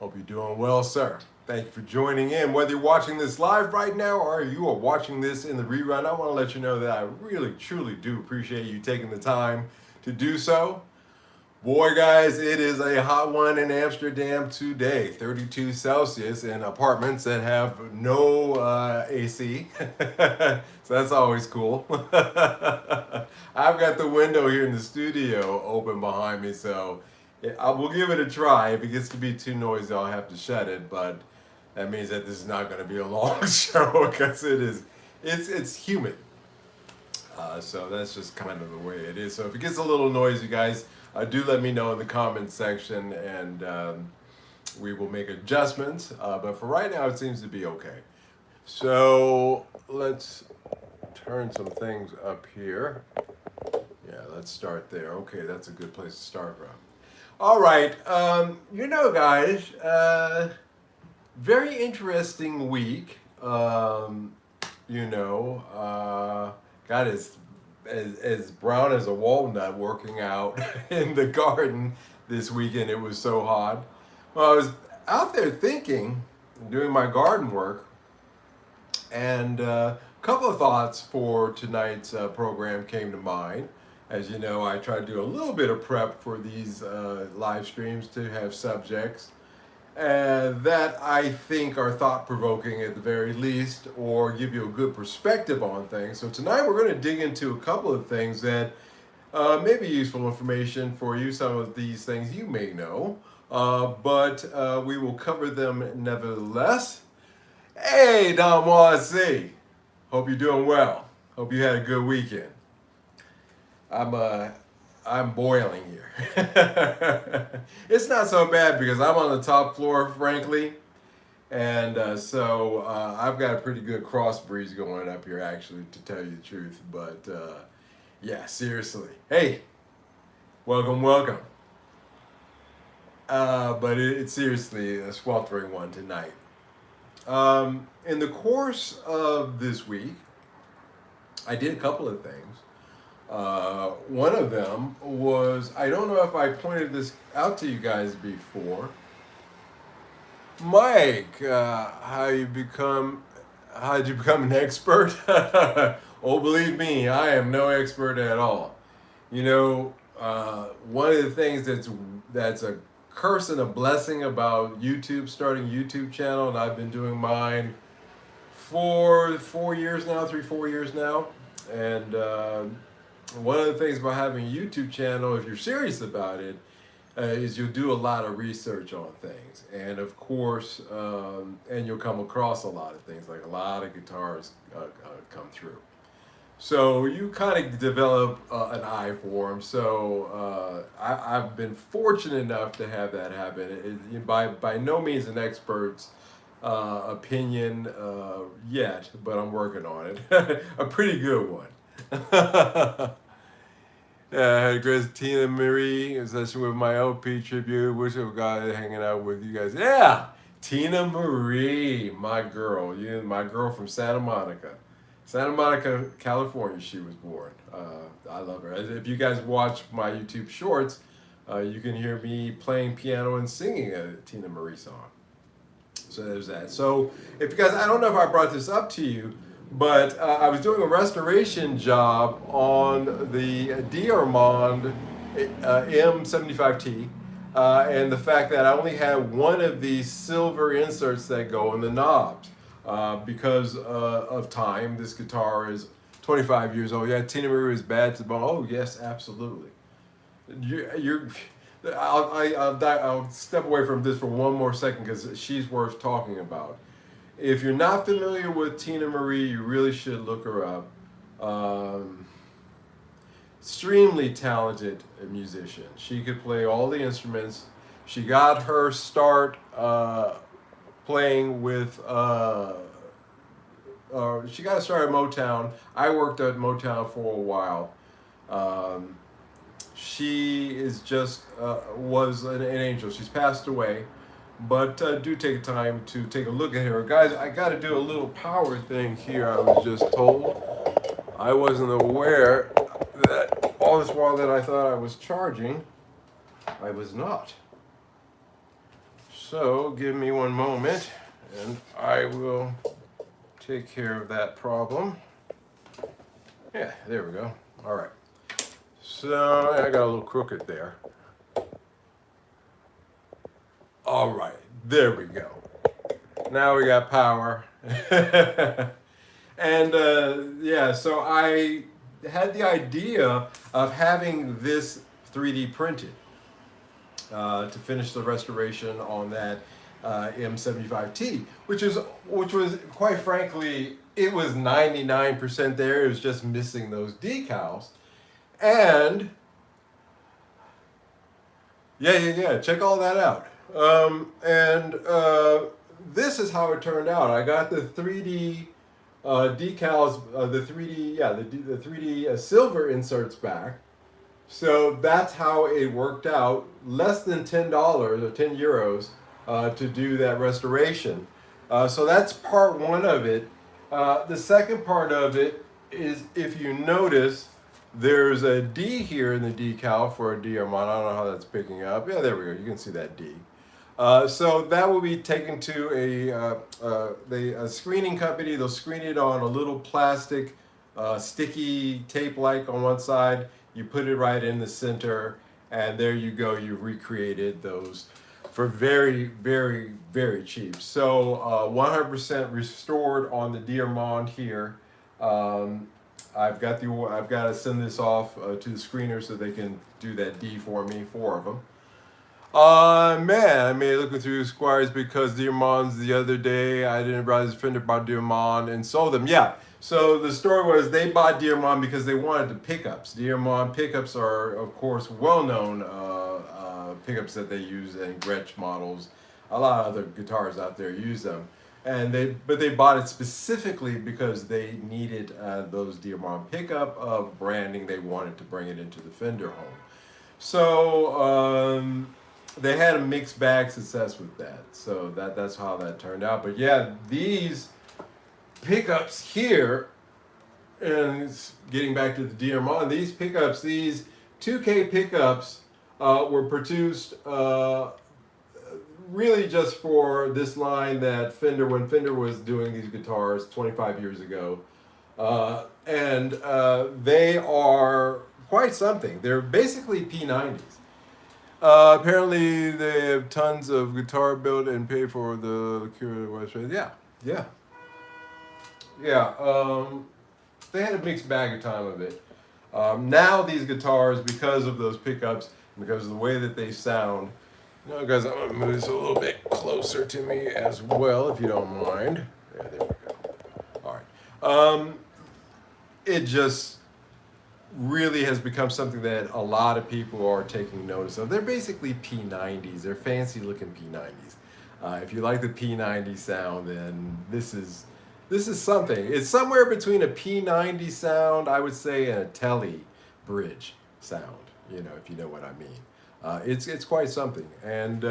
Hope you're doing well, sir. Thank you for joining in. Whether you're watching this live right now or you are watching this in the rerun, I want to let you know that I really, truly do appreciate you taking the time to do so. Boy, guys, it is a hot one in Amsterdam today, 32 Celsius in apartments that have no AC. So that's always cool. I've got the window here in the studio open behind me, so I will give it a try. If it gets to be too noisy, I'll have to shut it, but that means that this is not going to be a long show because it's humid. So that's just kind of the way it is. So if it gets a little noisy, guys, do let me know in the comments section, and we will make adjustments. But for right now, it seems to be okay. So let's turn some things up here. Yeah, let's start there. Okay, that's a good place to start from. All right, guys, very interesting week. God is as brown as a walnut working out in the garden this weekend. It was so hot. Well, I was out there thinking, doing my garden work, and a couple of thoughts for tonight's program came to mind. As you know, I try to do a little bit of prep for these live streams to have subjects that I think are thought-provoking at the very least, or give you a good perspective on things. So tonight we're going to dig into a couple of things that may be useful information for you. Some of these things you may know, but we will cover them nevertheless. Hey, Don Moissy. Hope you're doing well. Hope you had a good weekend. I'm boiling here. It's not so bad because I'm on the top floor, frankly, and so I've got a pretty good cross breeze going up here, actually, to tell you the truth. But yeah, seriously, hey, welcome. But it's seriously a sweltering one tonight. In the course of this week, I did a couple of things. One of them was, I don't know if I pointed this out to you guys before. Mike, how did you become an expert? Oh, believe me, I am no expert at all. One of the things that's a curse and a blessing about YouTube, starting a YouTube channel, and I've been doing mine for 4 years now, 4 years now, and one of the things about having a YouTube channel, if you're serious about it, is you'll do a lot of research on things. And of course, and you'll come across a lot of things, like a lot of guitars come through. So you kind of develop an eye for them. So I've been fortunate enough to have that happen. By no means an expert's opinion yet, but I'm working on it. A pretty good one. Yeah, I had a great Tina Marie session with my LP tribute. Wish I got hanging out with you guys. Yeah, Tina Marie, my girl. My girl from Santa Monica, California. She was born. I love her. If you guys watch my YouTube shorts, you can hear me playing piano and singing a Tina Marie song. So there's that. So if you guys, I don't know if I brought this up to you, but I was doing a restoration job on the Diarmond M75T, and the fact that I only had one of these silver inserts that go in the knobs because of time. This guitar is 25 years old. Yeah, Tina Marie is bad to the bone. Oh yes, absolutely. I'll step away from this for one more second because she's worth talking about. If you're not familiar with Tina Marie, you really should look her up. Extremely talented musician. She could play all the instruments. She got her start playing with. She got to start at Motown. I worked at Motown for a while. She is just was an angel. She's passed away. But do take time to take a look at her. Guys, I got to do a little power thing here, I was just told. I wasn't aware that all this while that I thought I was charging, I was not. So give me one moment and I will take care of that problem. Yeah, there we go. All right. So I got a little crooked there. All right, there we go. Now we got power. And yeah, so I had the idea of having this 3D printed to finish the restoration on that M75T, which was quite frankly, it was 99% there. It was just missing those decals. And yeah, check all that out. This is how it turned out. I got the 3D decals, the 3D silver inserts back. So that's how it worked out. Less than $10 or 10 euros to do that restoration. So that's part one of it. The second part of it is, if you notice, there's a D here in the decal for a Diamond. I don't know how that's picking up. Yeah, there we go. You can see that D. So that will be taken to a screening company. They'll screen it on a little plastic sticky tape-like on one side. You put it right in the center, and there you go. You've recreated those for very, very, very cheap. So 100% restored on the Diamond here. I've got to send this off to the screener so they can do that D for me, 4 of them. Man, I made looking through Squires because Diamonds the other day. I didn't realize Fender bought Diamond and sold them. Yeah, so the story was they bought Diamond because they wanted the pickups. Diamond pickups are, of course, well-known pickups that they use in Gretsch models. A lot of other guitars out there use them. But they bought it specifically because they needed those Diamond pickup branding. They wanted to bring it into the Fender home. So they had a mixed bag success with that. So that's how that turned out. But yeah, these pickups here, and it's getting back to the Diamond, these pickups, these 2K pickups were produced really just for this line that Fender, when Fender was doing these guitars 25 years ago. They are quite something. They're basically P90s. Apparently they have tons of guitar built and pay for the Cure website. Yeah. They had a mixed bag of time of it. Now these guitars, because of those pickups, because of the way that they sound, you know, guys, I'm gonna move this a little bit closer to me as well, if you don't mind. Yeah, there we go. All right. It just really has become something that a lot of people are taking notice of. They're basically P90s. They're fancy looking P90s. If you like the P90 sound, then this is something. It's somewhere between a P90 sound, I would say, and a Tele bridge sound, you know, if you know what I mean. It's quite something. And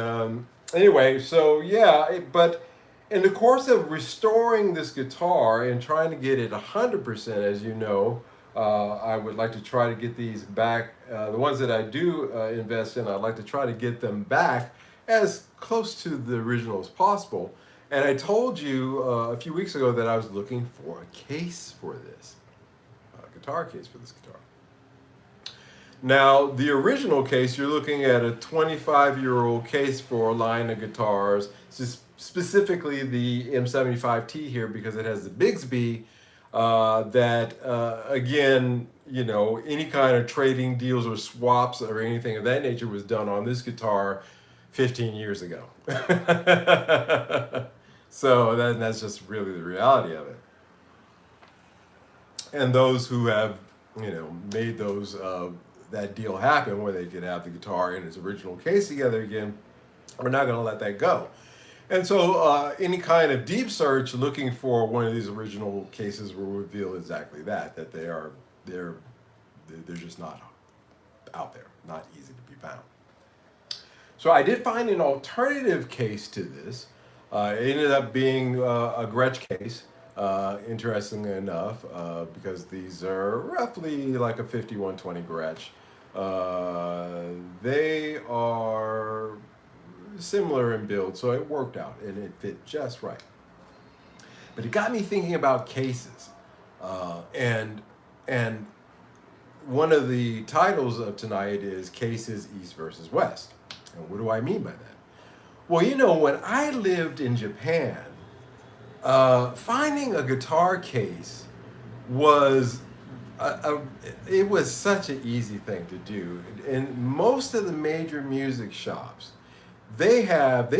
anyway, so yeah, but in the course of restoring this guitar and trying to get it 100%, as you know, I would like to try to get these back. The ones that I do invest in, I'd like to try to get them back as close to the original as possible. And I told you a few weeks ago that I was looking for a case for this, a guitar case for this guitar. Now, the original case, you're looking at a 25-year-old case for a line of guitars, specifically the M75T here, because it has the Bigsby. Again, you know, any kind of trading deals or swaps or anything of that nature was done on this guitar 15 years ago. So that's just really the reality of it. And those who have, you know, made those that deal happen where they could have the guitar in its original case together again, we're not going to let that go. And so any kind of deep search looking for one of these original cases will reveal exactly that they're just not out there, not easy to be found. So I did find an alternative case to this. It ended up being a Gretsch case, interestingly enough, because these are roughly like a 5120 Gretsch. They are similar in build, so it worked out and it fit just right. But it got me thinking about cases, and and one of the titles of tonight is Cases East versus West. And what do I mean by that? Well, when I lived in Japan, finding a guitar case was it was such an easy thing to do. In most of the major music shops, they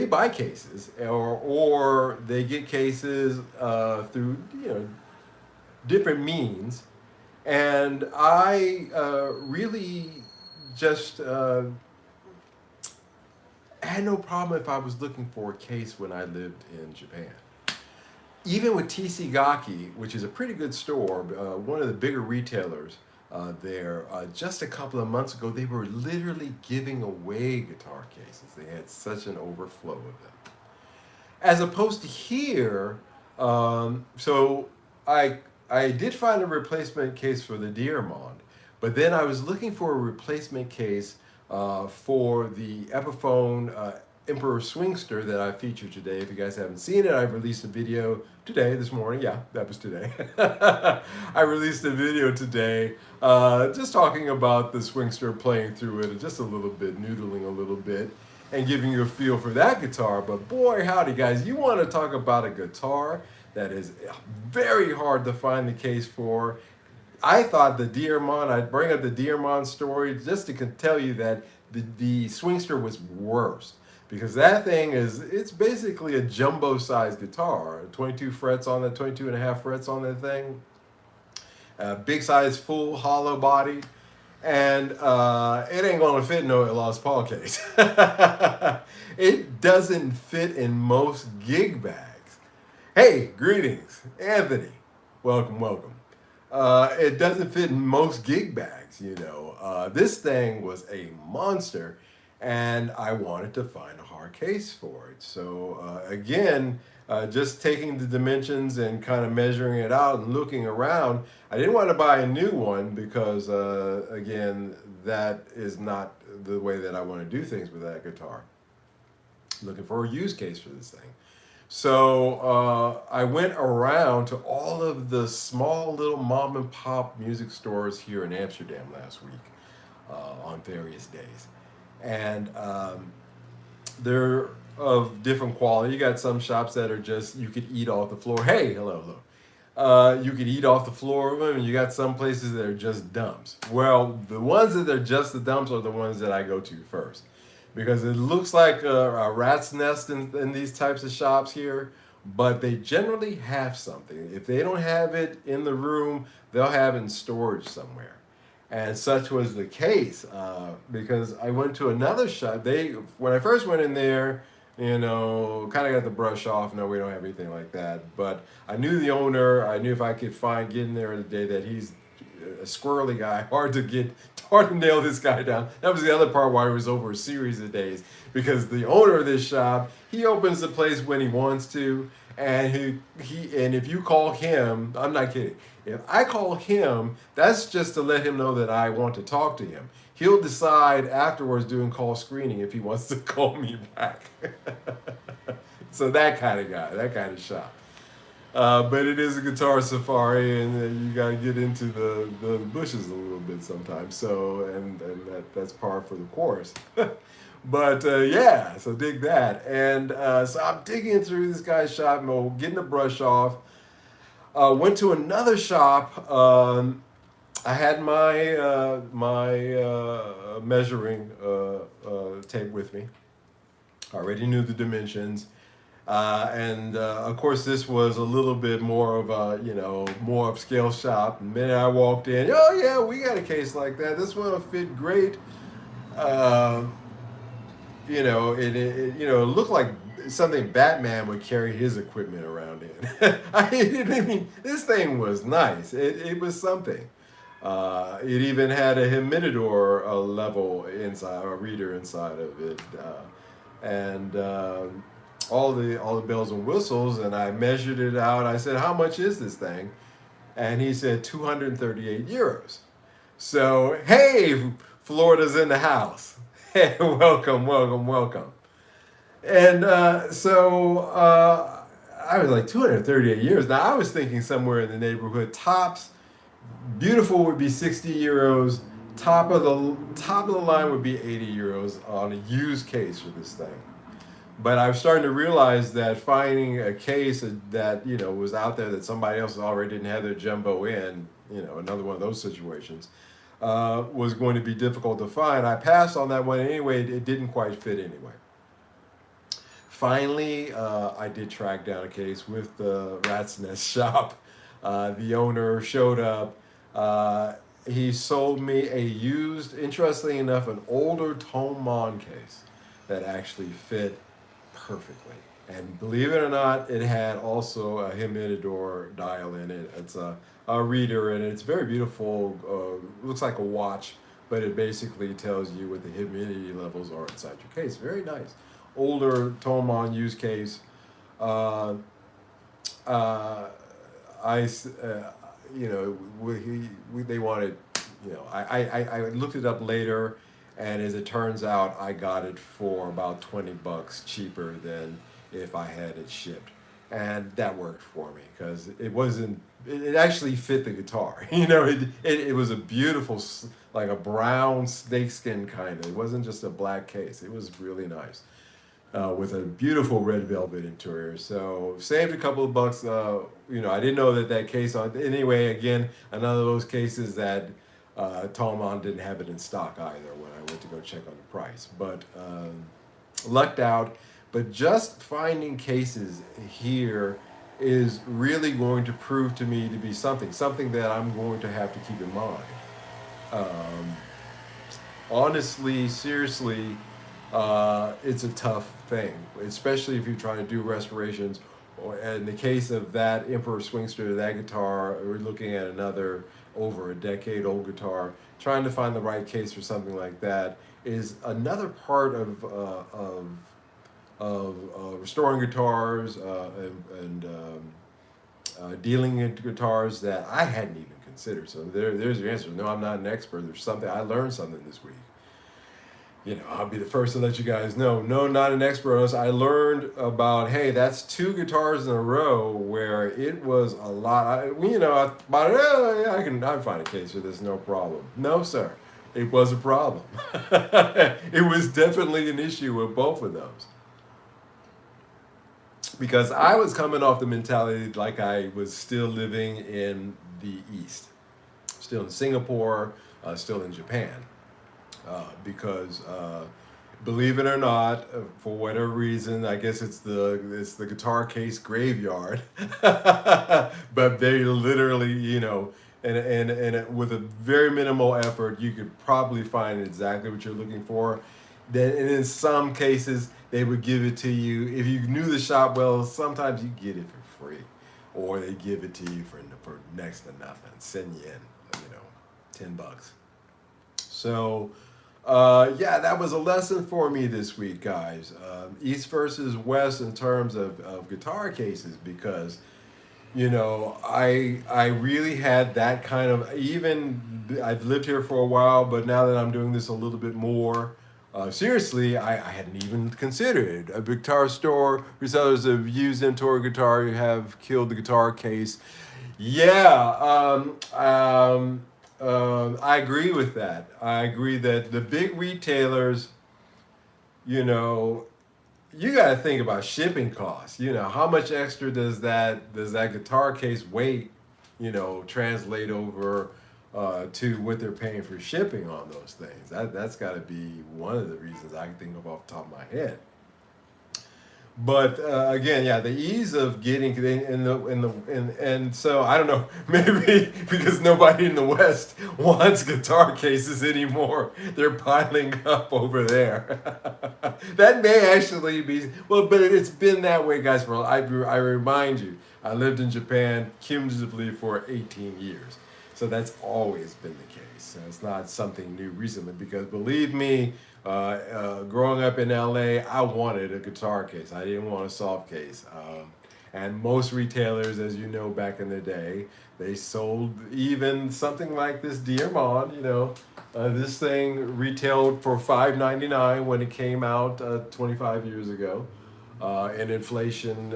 buy cases, or they get cases through different means, and I really just had no problem if I was looking for a case when I lived in Japan. Even with TC Gaki, which is a pretty good store, one of the bigger retailers there, just a couple of months ago, they were literally giving away guitar cases. They had such an overflow of them. As opposed to here, so I did find a replacement case for the Diamond, but then I was looking for a replacement case for the Epiphone Emperor Swingster that I featured today. If you guys haven't seen it, I've released a video today, this morning. Yeah, that was today. I released a video today just talking about the Swingster, playing through it just a little bit, noodling a little bit, and giving you a feel for that guitar. But boy, howdy, guys, you want to talk about a guitar that is very hard to find the case for. I thought the Diamond, I'd bring up the Diamond story just to tell you that the Swingster was worse. Because that thing it's basically a jumbo-sized guitar. 22 frets on that, 22 and a half frets on that thing. Big size, full hollow body. And it ain't gonna fit no Lost Paul case. It doesn't fit in most gig bags. Hey, greetings, Anthony. Welcome, welcome. It doesn't fit in most gig bags, This thing was a monster, and I wanted to find a hard case for it. So again, just taking the dimensions and kind of measuring it out and looking around, I didn't want to buy a new one because, again, that is not the way that I want to do things with that guitar. Looking for a used case for this thing. So I went around to all of the small little mom and pop music stores here in Amsterdam last week on various days. And they're of different quality. You got some shops that are just, you could eat off the floor. Hey, hello. You could eat off the floor of them, and you got some places that are just dumps. Well, the ones that are just the dumps are the ones that I go to first. Because it looks like a rat's nest in these types of shops here, but they generally have something. If they don't have it in the room, they'll have it in storage somewhere. And such was the case, because I went to another shop. When I first went in there, kind of got the brush off. No, we don't have anything like that. But I knew the owner. I knew if I could get in there the day that he's a squirrely guy, hard to nail this guy down. That was the other part why it was over a series of days, because the owner of this shop, he opens the place when he wants to, and and if you call him, I'm not kidding, if I call him, that's just to let him know that I want to talk to him. He'll decide afterwards doing call screening if he wants to call me back. So that kind of guy, that kind of shop. But it is a guitar safari, and you got to get into the bushes a little bit sometimes. So, and that's par for the course. But yeah, so dig that. And so I'm digging through this guy's shop, getting the brush off. Went to another shop. I had my measuring tape with me. I already knew the dimensions. And of course, this was a little bit more of a, more upscale shop. And then I walked in, oh yeah, we got a case like that. This one will fit great. It looked like something Batman would carry his equipment around in. I mean, this thing was nice. It was something. It even had a humidor level inside, a reader inside of it, and all the bells and whistles. And I measured it out. I said, "How much is this thing?" And he said 238 euros. So hey, Florida's in the house. Hey, welcome. And I was like 238 years. Now I was thinking somewhere in the neighborhood tops. Beautiful would be 60 euros. Top of the line would be 80 euros on a used case for this thing. But I was starting to realize that finding a case that was out there that somebody else already didn't have their jumbo in, another one of those situations, was going to be difficult to find. I passed on that one anyway. It didn't quite fit anyway. Finally, I did track down a case with the Rat's Nest shop. The owner showed up. He sold me a used, interestingly enough, an older Tomon case that actually fit perfectly. And believe it or not, it had also a Humidor dial in it. It's a reader, and it's very beautiful. Looks like a watch, but it basically tells you what the humidity levels are inside your case. Very nice. Older Tomon used case. Uh, uh, I, they wanted, I looked it up later, and as it turns out, I got it for about $20 cheaper than if I had it shipped. And that worked for me because it actually fit the guitar. It was a beautiful, like a brown snakeskin kind of. It wasn't just a black case. It was really nice. With a beautiful red velvet interior. So saved a couple of bucks. I didn't know that case on. Anyway, again, another of those cases that Tomon didn't have it in stock either when I went to go check on the price. But lucked out. But just finding cases here is really going to prove to me to be something that I'm going to have to keep in mind. Honestly, seriously, it's a tough thing, especially if you're trying to do restorations. Or in the case of that Emperor Swingster, that guitar, we're looking at another over a decade old guitar. Trying to find the right case for something like that is another part of restoring guitars and dealing in guitars that I hadn't even considered. So there's your answer. No, I'm not an expert. There's something I learned something this week. I'll be the first to let you guys know. No, not an expert on this. I learned about, hey, that's 2 guitars in a row where it was a lot. I thought, I can find a case for this, no problem. No, sir. It was a problem. It was definitely an issue with both of those. Because I was coming off the mentality like I was still living in the East, still in Singapore, still in Japan. Because believe it or not, for whatever reason, I guess it's the guitar case graveyard. But they literally, and with a very minimal effort, you could probably find exactly what you're looking for. Then, and in some cases, they would give it to you if you knew the shop well. Sometimes you get it for free, or they give it to you for next to nothing. Send you in, $10. So. That was a lesson for me this week, guys. East versus West in terms of guitar cases, because I really had that kind of, even I've lived here for a while, but now that I'm doing this a little bit more seriously, I hadn't even considered it. A guitar store, resellers of used Intor guitar have killed the guitar case. I agree with that. I agree that the big retailers, you got to think about shipping costs. How much extra does that guitar case weight, translate over to what they're paying for shipping on those things? That's got to be one of the reasons I can think of off the top of my head. But again, the ease of getting and so I don't know, maybe because nobody in the West wants guitar cases anymore, they're piling up over there. That may actually be but it's been that way, guys. I remind you, I lived in Japan cumulatively for 18 years, so that's always been the case. So it's not something new recently, because believe me. Growing up in LA, I wanted a guitar case. I didn't want a soft case. And most retailers, as you know, back in the day, they sold even something like this Diamond. This thing retailed for $5.99 when it came out 25 years ago. And inflation,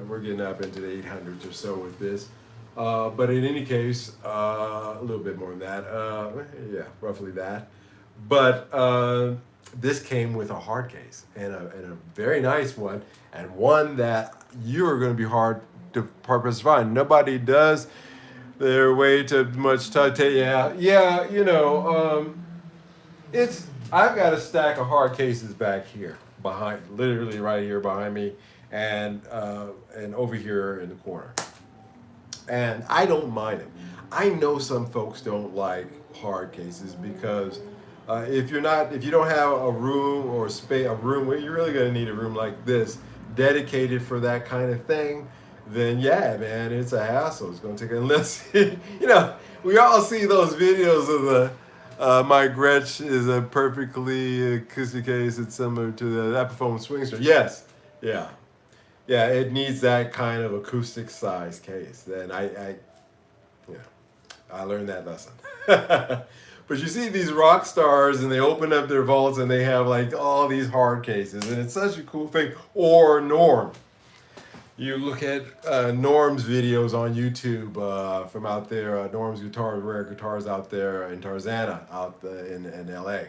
we're getting up into the 800s or so with this. But in any case, a little bit more than that. Yeah, roughly that. But this came with a hard case and a very nice one, and one that you're going to be hard to find. Nobody does their way to much yeah, yeah. It's I've got a stack of hard cases back here behind, literally right here behind me, and over here in the corner. And I don't mind it. I know some folks don't like hard cases because if you don't have a room or a room where you're really gonna need a room like this dedicated for that kind of thing, then yeah, man, it's a hassle. It's gonna take unless we all see those videos of the my Gretsch is a perfectly acoustic case. It's similar to the Epiphone Swingster. Yes, yeah, yeah. It needs that kind of acoustic size case. And yeah, I learned that lesson. But you see these rock stars and they open up their vaults and they have like all these hard cases, and it's such a cool thing. Or Norm. You look at Norm's videos on YouTube from out there, Norm's Guitars, Rare Guitars out there in Tarzana, in LA.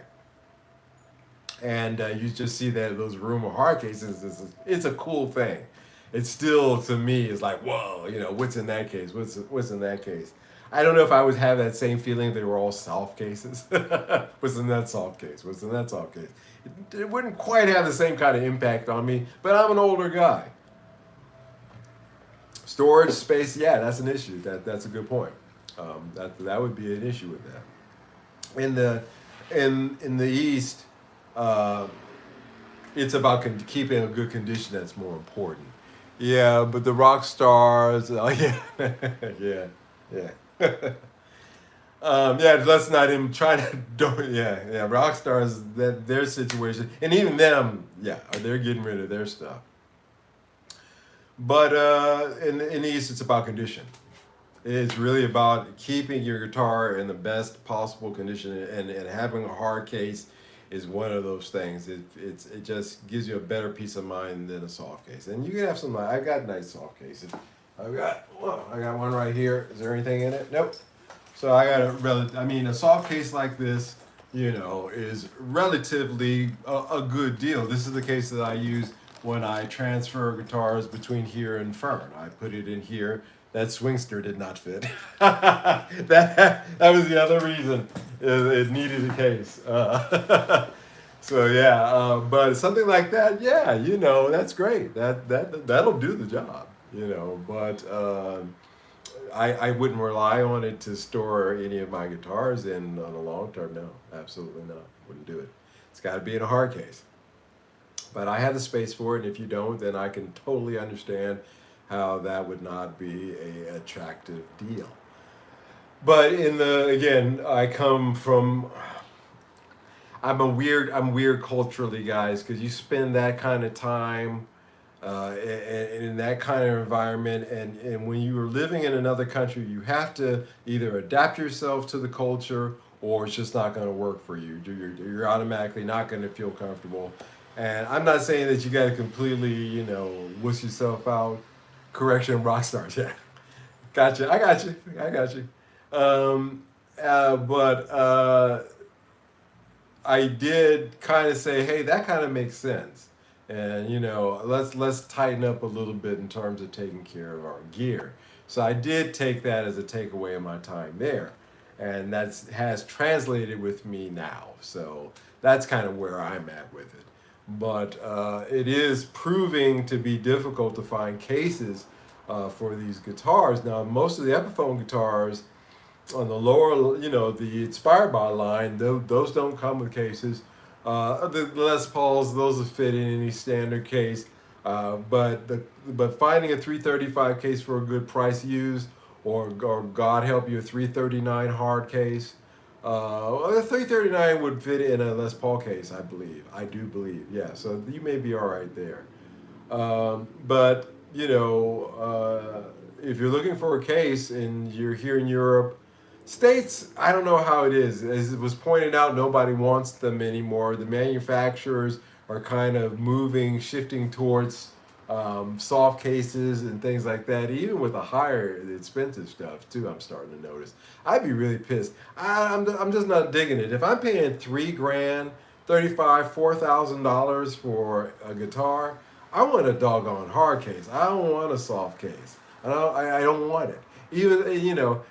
And you just see that those room of hard cases, it's a cool thing. It still, to me, is like, whoa, what's in that case? What's in that case? I don't know if I would have that same feeling if they were all soft cases. What's in that soft case? What's in that soft case? It wouldn't quite have the same kind of impact on me, but I'm an older guy. Storage space, yeah, that's an issue. That's a good point. That would be an issue with that. In the East, it's about keeping a good condition that's more important. Yeah, but the rock stars, yeah, yeah, yeah. Yeah, let's not even try to do. Yeah. Rock stars, that their situation, and even them, yeah, they're getting rid of their stuff. But in the East, it's about condition. It's really about keeping your guitar in the best possible condition, and having a hard case is one of those things. It just gives you a better peace of mind than a soft case. And you can have some. I got nice soft cases. I got one right here. Is there anything in it? Nope. So I got a soft case like this, is relatively a good deal. This is the case that I use when I transfer guitars between here and Fern. I put it in here. That Swingster did not fit. that was the other reason it needed a case. So yeah, but something like that, yeah, that's great. That'll do the job, But I wouldn't rely on it to store any of my guitars in on the long term. No, absolutely not. Wouldn't do it. It's got to be in a hard case. But I have the space for it, and if you don't, then I can totally understand how that would not be a attractive deal. But again, I'm weird culturally, guys, because you spend that kind of time in that kind of environment, and when you are living in another country, you have to either adapt yourself to the culture, or it's just not going to work for you. You're automatically not going to feel comfortable. And I'm not saying that you got to completely, wuss yourself out. Correction, rock stars, yeah. Gotcha, I got you. But I did kind of say, hey, that kind of makes sense. And, let's tighten up a little bit in terms of taking care of our gear. So I did take that as a takeaway of my time there. And that has translated with me now. So that's kind of where I'm at with it. But it is proving to be difficult to find cases for these guitars. Now, most of the Epiphone guitars on the lower, the Inspired by line, those don't come with cases. The Les Pauls, those will fit in any standard case. But finding a 335 case for a good price used, or God help you, a 339 hard case. A 339 would fit in a Les Paul case, I believe. I do believe, yeah. So you may be all right there. But if you're looking for a case and you're here in Europe, States, I don't know how it is. As it was pointed out, nobody wants them anymore. The manufacturers are kind of shifting towards soft cases and things like that. Even with the higher, the expensive stuff too, I'm starting to notice. I'd be really pissed. I'm just not digging it. If I'm paying $3,000, $4,000 for a guitar, I want a doggone hard case. I don't want a soft case. I don't want it. Even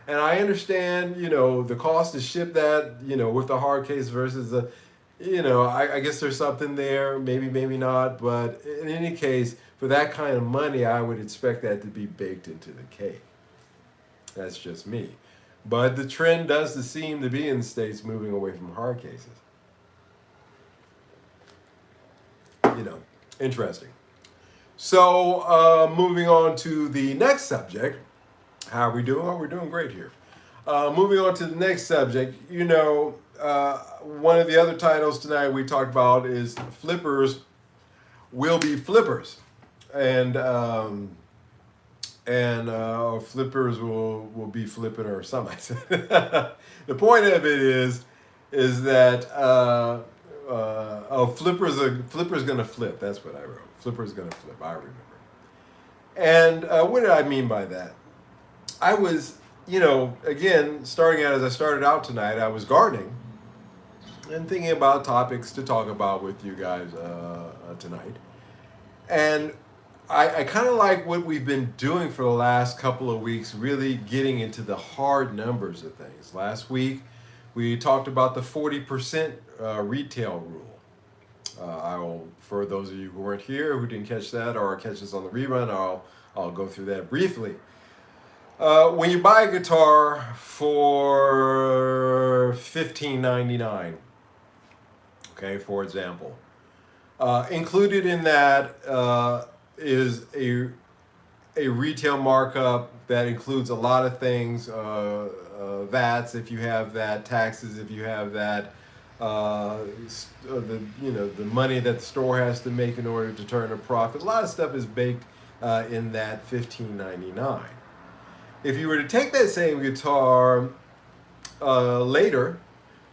and I understand the cost to ship that with the hard case versus the I guess there's something there, maybe not, but in any case, for that kind of money, I would expect that to be baked into the cake. That's just me. But the trend does seem to be in the States moving away from hard cases. Interesting. So, moving on to the next subject. How are we doing? Oh, we're doing great here. Moving on to the next subject. One of the other titles tonight we talked about is Flippers Will Be Flippers. And flippers will be flipping or something. The point of it is that Flipper's gonna flip. That's what I wrote. Flipper's gonna flip. I remember. And what did I mean by that? I was, again, starting out as I started out tonight, I was gardening and thinking about topics to talk about with you guys tonight. And I kind of like what we've been doing for the last couple of weeks, really getting into the hard numbers of things. Last week, we talked about the 40% retail rule. For those of you who weren't here, who didn't catch that or catch this on the rerun, I'll go through that briefly. When you buy a guitar for $15.99, okay, for example, included in that is a retail markup that includes a lot of things, VATs if you have that, taxes if you have that, the money that the store has to make in order to turn a profit. A lot of stuff is baked in that $15.99. If you were to take that same guitar later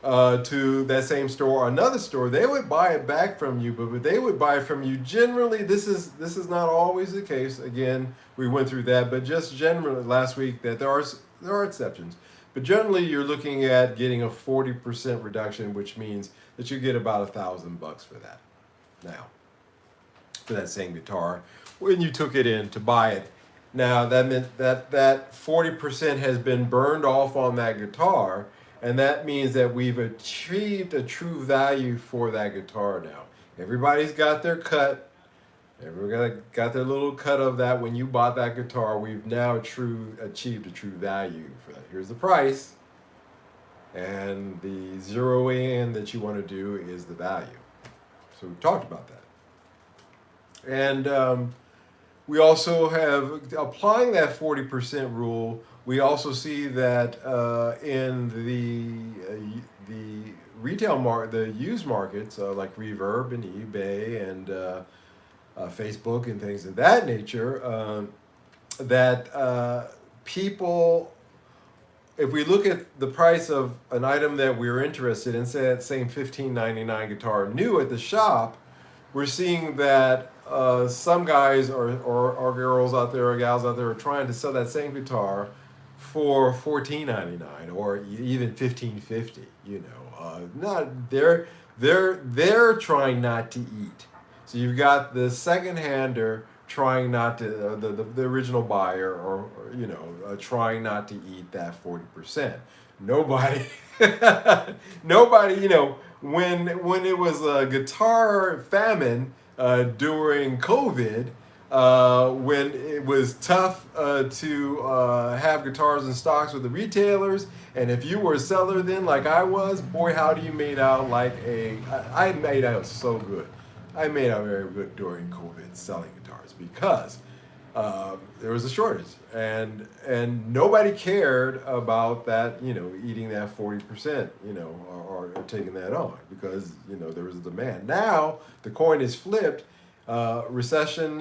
to that same store or another store, they would buy it back from you, but they would buy it from you generally. This is not always the case. Again, we went through that, but just generally last week that there are exceptions. But generally, you're looking at getting a 40% reduction, which means that you get about $1,000 for that. Now, for that same guitar, when you took it in to buy it. Now, that meant that 40% has been burned off on that guitar, and that means that we've achieved a true value for that guitar now. Everybody's got their cut. Everybody got their little cut of that when you bought that guitar. We've now achieved a true value for that. Here's the price, and the zero in that you want to do is the value. So we talked about that. And we also have, applying that 40% rule, we also see that in the retail market, the used markets like Reverb and eBay and Facebook and things of that nature, that people, if we look at the price of an item that we're interested in, say that same $15.99 guitar new at the shop, we're seeing that some guys or girls out there or gals out there are trying to sell that same guitar for $14.99 or even $15.50. They're trying not to eat. So you've got the second-hander trying not to, the original buyer or trying not to eat that 40%. Nobody, when it was a guitar famine during COVID, when it was tough to have guitars in stocks with the retailers, and if you were a seller then like I was, boy, how do you made out like I made out so good. I made out very good during COVID selling guitars because there was a shortage, and nobody cared about that, eating that 40%, or taking that on because there was a demand. Now the coin is flipped. Recession,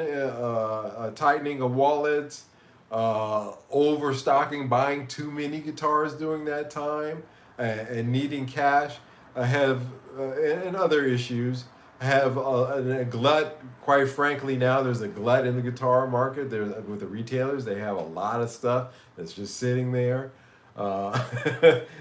tightening of wallets, overstocking, buying too many guitars during that time, and needing cash and other issues have a glut. Quite frankly, now there's a glut in the guitar market. There's with the retailers, they have a lot of stuff that's just sitting there. Uh,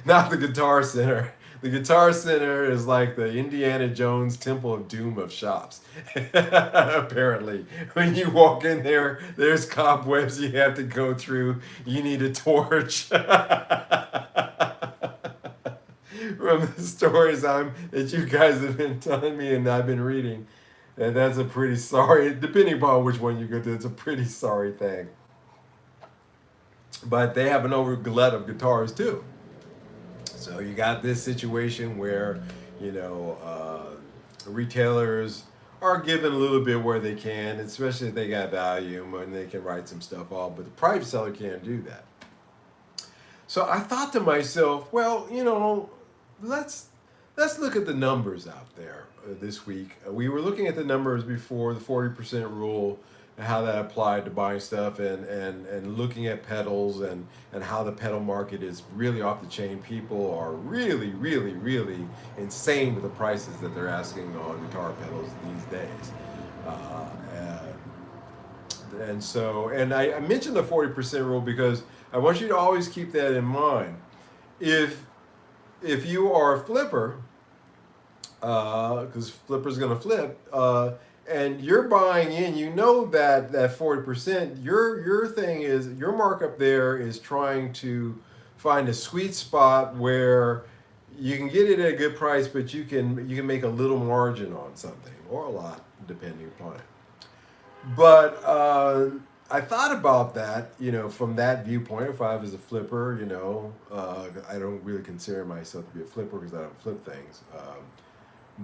Not the Guitar Center. The Guitar Center is like the Indiana Jones Temple of Doom of shops. Apparently, when you walk in there, there's cobwebs you have to go through. You need a torch. From the stories that you guys have been telling me and I've been reading, and that's a pretty sorry. Depending upon which one you go to, it's a pretty sorry thing. But they have an over glut of guitars too. So you got this situation where, you know, retailers are giving a little bit where they can, especially if they got value and they can write some stuff off. But the private seller can't do that. So I thought to myself, well, you know, let's look at the numbers out there this week. We were looking at the numbers before, the 40% rule, and how that applied to buying stuff, and looking at pedals and how the pedal market is really off the chain. People are really, really, really insane with the prices that they're asking on guitar pedals these days. And so, and I mentioned the 40% rule because I want you to always keep that in mind. If you are a flipper, because flipper's gonna flip, and you're buying in, you know that 40%, your thing is, your markup there is trying to find a sweet spot where you can get it at a good price, but you can make a little margin on something, or a lot, depending upon it. But I thought about that, you know, from that viewpoint. If I was a flipper, you know, I don't really consider myself to be a flipper because I don't flip things.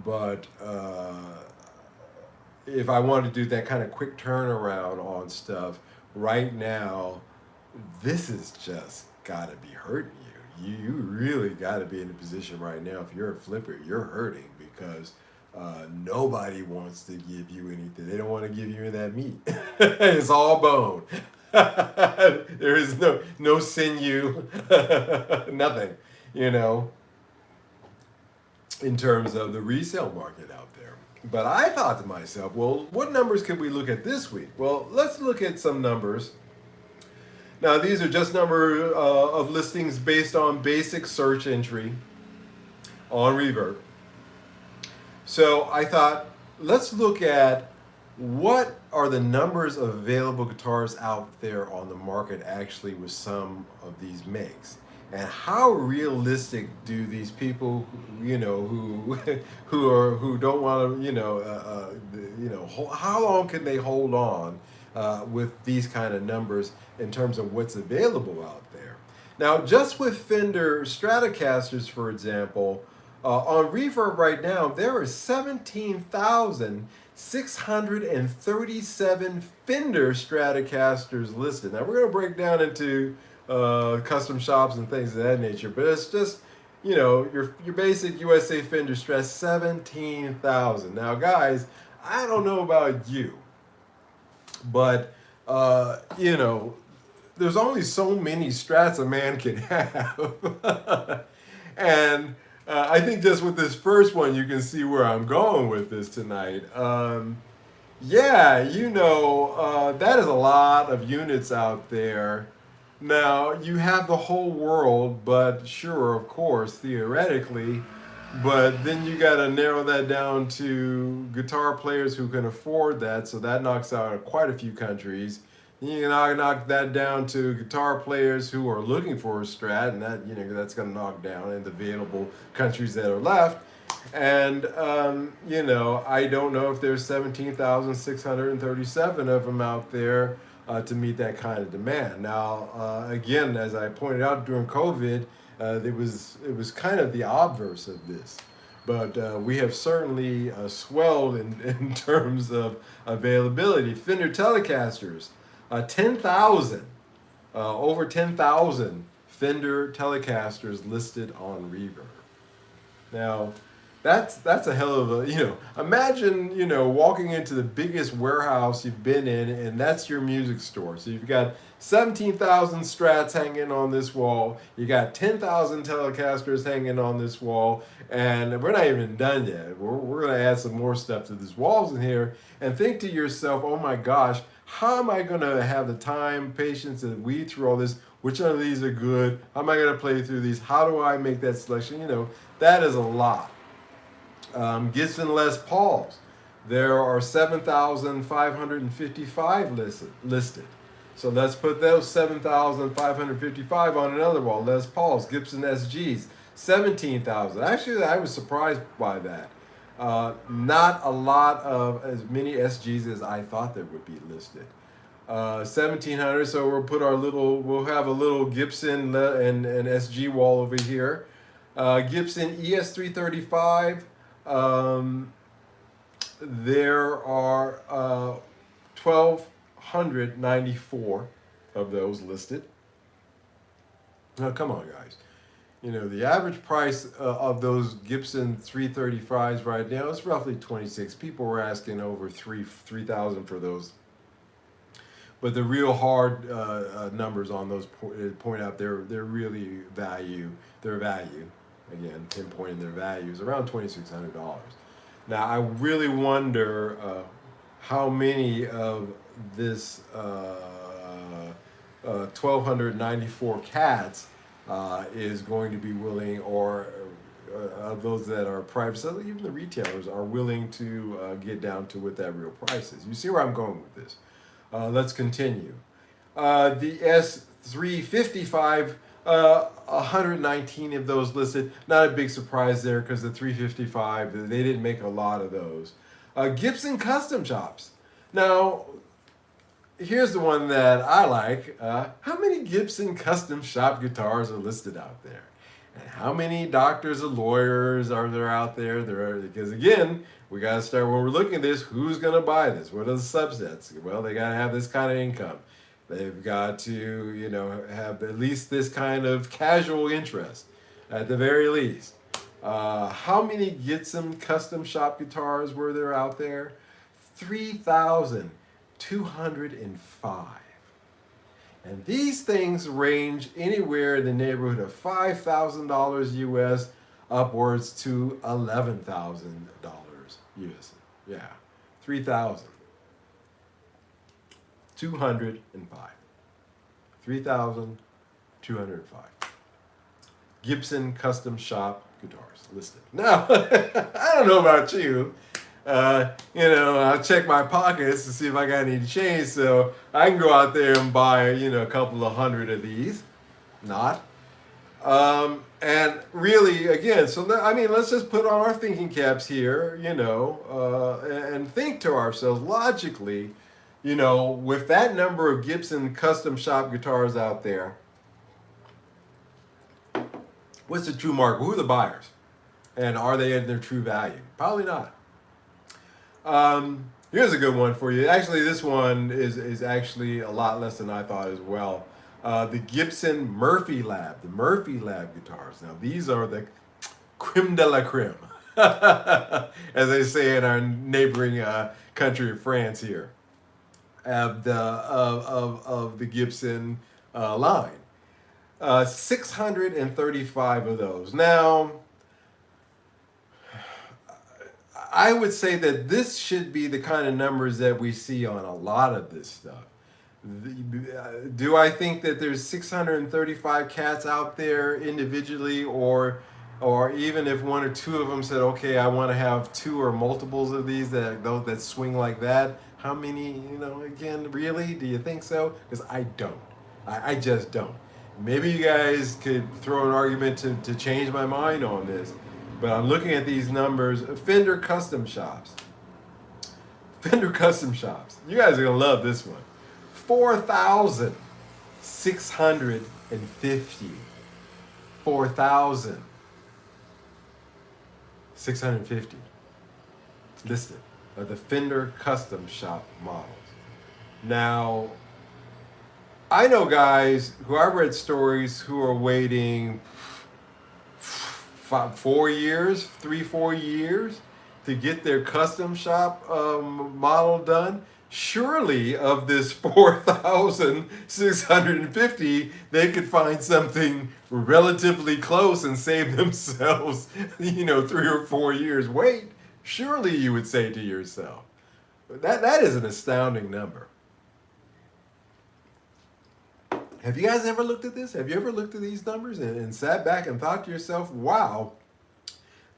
But if I wanted to do that kind of quick turnaround on stuff right now, this is just got to be hurting you. You really got to be in a position right now. If you're a flipper, you're hurting because nobody wants to give you anything. They don't want to give you any of that meat. It's all bone. There is no sinew, nothing, you know, in terms of the resale market out there. But I thought to myself, well, what numbers could we look at this week? Well, let's look at some numbers. Now, these are just number of listings based on basic search entry on Reverb. So I thought, let's look at what are the numbers of available guitars out there on the market actually with some of these makes, and how realistic do these people, you know, who don't want to, you know, how long can they hold on with these kind of numbers in terms of what's available out there? Now, just with Fender Stratocasters, for example. On Reverb right now, there are 17,637 Fender Stratocasters listed. Now, we're going to break down into custom shops and things of that nature, but it's just, you know, your basic USA Fender Strat, 17,000. Now, guys, I don't know about you, but, you know, there's only so many Strats a man can have. And I think just with this first one, you can see where I'm going with this tonight. Yeah, you know, that is a lot of units out there. Now, you have the whole world, but sure, of course, theoretically, but then you got to narrow that down to guitar players who can afford that, so that knocks out quite a few countries. You can knock that down to guitar players who are looking for a Strat, and that, you know, that's going to knock down in the available countries that are left. And you know, I don't know if there's 17,637 of them out there to meet that kind of demand. Now, again, as I pointed out during COVID, it was kind of the obverse of this. But we have certainly swelled in terms of availability. Fender Telecasters. 10,000, over 10,000 Fender Telecasters listed on Reverb. Now, That's a hell of a, imagine, walking into the biggest warehouse you've been in, and that's your music store. So you've got 17,000 strats hanging on this wall, you got 10,000 telecasters hanging on this wall, and we're not even done yet. We're going to add some more stuff to these walls in here, and think to yourself, oh my gosh, how am I going to have the time, patience, and weed through all this? Which one of these are good? How am I going to play through these? How do I make that selection? That is a lot. Gibson Les Pauls, there are 7,555 listed. So let's put those 7,555 on another wall. Les Pauls, Gibson SGs, 17,000. Actually, I was surprised by that. Not a lot of as many SGs as I thought there would be listed. 1,700. So we'll have a little Gibson and SG wall over here. Gibson ES335. There are 1,294 of those listed. Now, come on, guys. The average price of those Gibson 335s right now is roughly 26. People were asking over 3,000 for those. But the real hard numbers on those point out their really value. Their value, again, pinpointing their values around $2,600. Now, I really wonder how many of this 1,294 cats is going to be willing, or of those that are private, so even the retailers are willing to get down to what that real price is. You see where I'm going with this? Let's continue. The S355, 119 of those listed. Not a big surprise there, because the 355, they didn't make a lot of those. Gibson Custom Shops. Now, here's the one that I like. How many Gibson Custom Shop guitars are listed out there? And how many doctors and lawyers are there out there? Because again, we got to start, when we're looking at this, who's going to buy this? What are the subsets? Well, they got to have this kind of income. They've got to, have at least this kind of casual interest, at the very least. How many Gibson Custom Shop guitars were there out there? 3,205. And these things range anywhere in the neighborhood of $5,000 US upwards to $11,000 US. Yeah, 3,205. 3,205. Gibson Custom Shop guitars listed. Now, I don't know about you. I'll check my pockets to see if I got any change, so I can go out there and buy, a couple of hundred of these. Not. And really, again, let's just put on our thinking caps here, and think to ourselves logically, with that number of Gibson Custom Shop guitars out there, what's the true market? Who are the buyers? And are they at their true value? Probably not. Here's a good one for you. Actually, this one is actually a lot less than I thought as well. The Gibson Murphy Lab, the Murphy Lab guitars. Now, these are the creme de la creme, as they say in our neighboring country of France here, of the Gibson line. 635 of those. Now, I would say that this should be the kind of numbers that we see on a lot of this stuff. Do I think that there's 635 cats out there individually, or even if one or two of them said, okay, I want to have two or multiples of these that swing like that? How many? Again, really? Do you think so? Because I don't. I just don't. Maybe you guys could throw an argument to change my mind on this. But I'm looking at these numbers. Fender Custom Shops. Fender Custom Shops. You guys are going to love this one. 4,650. 4,650 listed of the Fender Custom Shop models. Now, I know guys who I've read stories who are waiting 4 years, 4 years to get their custom shop model done. Surely, of this 4,650, they could find something relatively close and save themselves, 3 or 4 years wait. Surely, you would say to yourself, that is an astounding number. Have you guys ever looked at this? Have you ever looked at these numbers and sat back and thought to yourself, wow,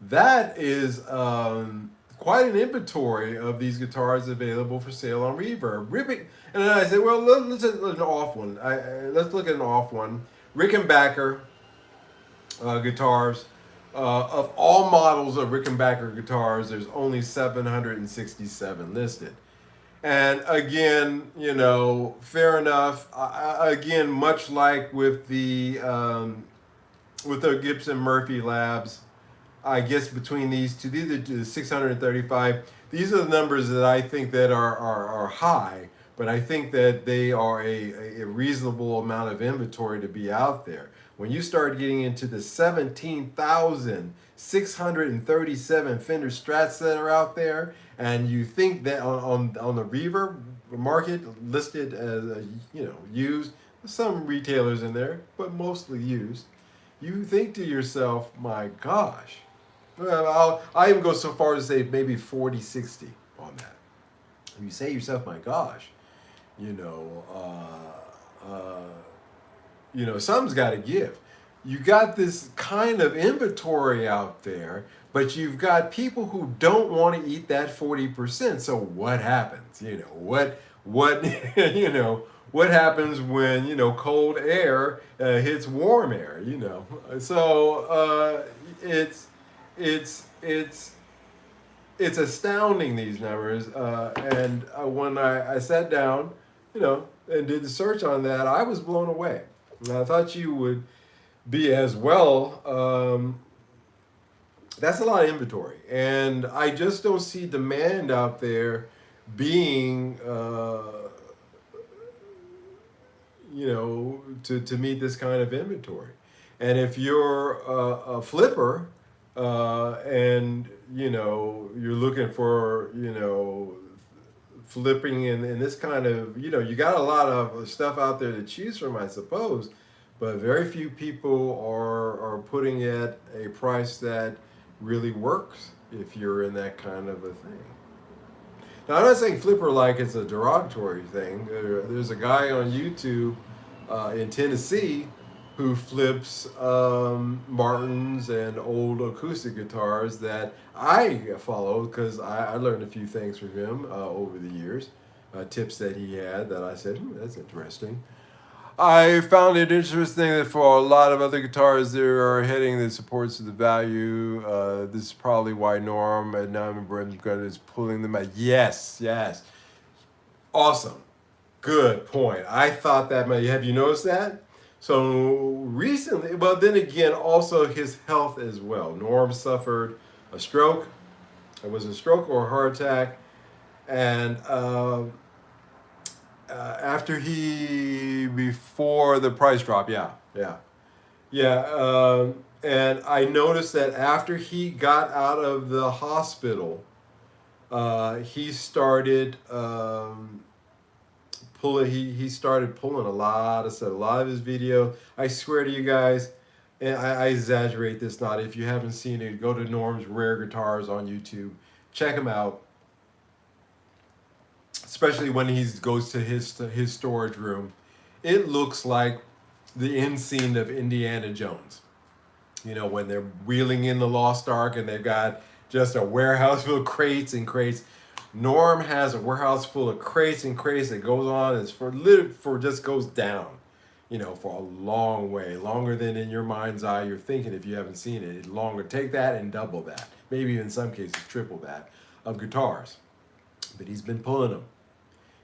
that is quite an inventory of these guitars available for sale on Reverb. And then I said, well, let's look at an off one. Let's look at an off one. Rickenbacker guitars. Of all models of Rickenbacker guitars, there's only 767 listed. And again, fair enough. Again, much like with the Gibson Murphy Labs, I guess between these two, these are the 635. These are the numbers that I think that are high, but I think that they are a reasonable amount of inventory to be out there. When you start getting into the 17,637 Fender Strats that are out there, and you think that on the Reverb market listed as used, some retailers in there, but mostly used, you think to yourself, my gosh. Well, I even go so far as to say maybe 40, 60 on that. You say to yourself, my gosh, something's got to give. You got this kind of inventory out there, but you've got people who don't want to eat that 40%. So what happens? What happens when cold air hits warm air? So it's astounding, these numbers. And when I sat down, and did the search on that, I was blown away. And I thought you would be as well. That's a lot of inventory, and I just don't see demand out there being to meet this kind of inventory. And if you're a flipper and you're looking for flipping in this kind of you got a lot of stuff out there to choose from, I suppose, but very few people are putting it a price that really works if you're in that kind of a thing. Now, I'm not saying flipper like it's a derogatory thing. There's a guy on YouTube in Tennessee who flips Martins and old acoustic guitars that I follow because I learned a few things from him over the years, tips that he had that I said, that's interesting. I found it interesting that for a lot of other guitars, there are heading that supports the value. This is probably why Norm and Bremsgrund is pulling them out. Yes. Awesome. Good point. I thought that. Have you noticed that? So recently, well, then again, also his health as well. Norm suffered a stroke. It was a stroke or a heart attack. And before the price drop, yeah. And I noticed that after he got out of the hospital, he started pulling a lot of stuff, a lot of his videos. I swear to you guys, and I exaggerate this not. If you haven't seen it, go to Norm's Rare Guitars on YouTube. Check him out. Especially when he goes to his storage room. It looks like the end scene of Indiana Jones. When they're wheeling in the Lost Ark and they've got just a warehouse full of crates and crates. Norm has a warehouse full of crates and crates that goes on. It's just goes down, for a long way, longer than in your mind's eye you're thinking if you haven't seen it. It's longer. Take that and double that, maybe in some cases triple that, of guitars. But he's been pulling them.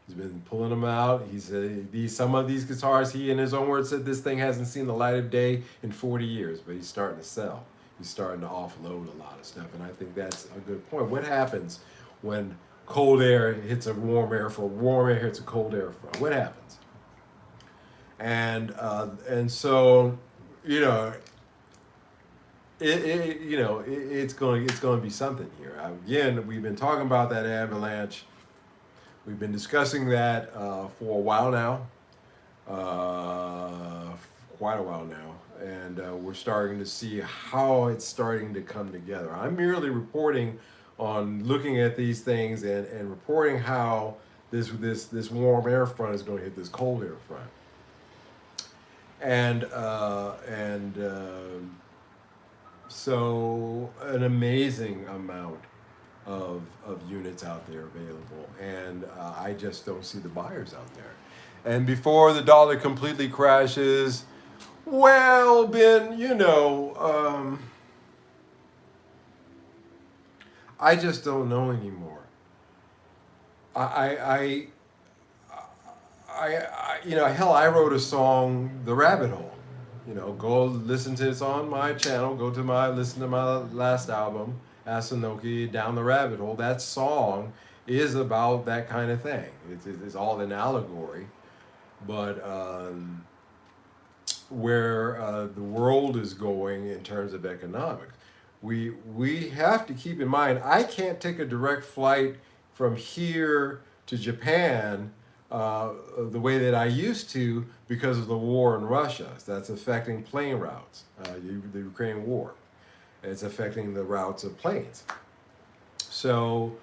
He's been pulling them out. He said some of these guitars, he in his own words said this thing hasn't seen the light of day in 40 years, but he's starting to sell. He's starting to offload a lot of stuff, and I think that's a good point. What happens when cold air hits a warm air front, warm air hits a cold air front? What happens? And so, it's going to be something here. Again, we've been talking about that avalanche. We've been discussing that for a while now, quite a while now, and we're starting to see how it's starting to come together. I'm merely reporting on looking at these things and reporting how this warm air front is going to hit this cold air front, and so an amazing amount of units out there available, and I just don't see the buyers out there. And before the dollar completely crashes, well, Ben, I just don't know anymore. I, hell, I wrote a song, "The Rabbit Hole." Go listen to it's on my channel. Listen to my last album, Asanoki, Down the Rabbit Hole. That song is about that kind of thing. It's all an allegory, but where the world is going in terms of economics, we have to keep in mind. I can't take a direct flight from here to Japan the way that I used to because of the war in Russia. So that's affecting plane routes. The Ukraine war, it's affecting the routes of planes. So,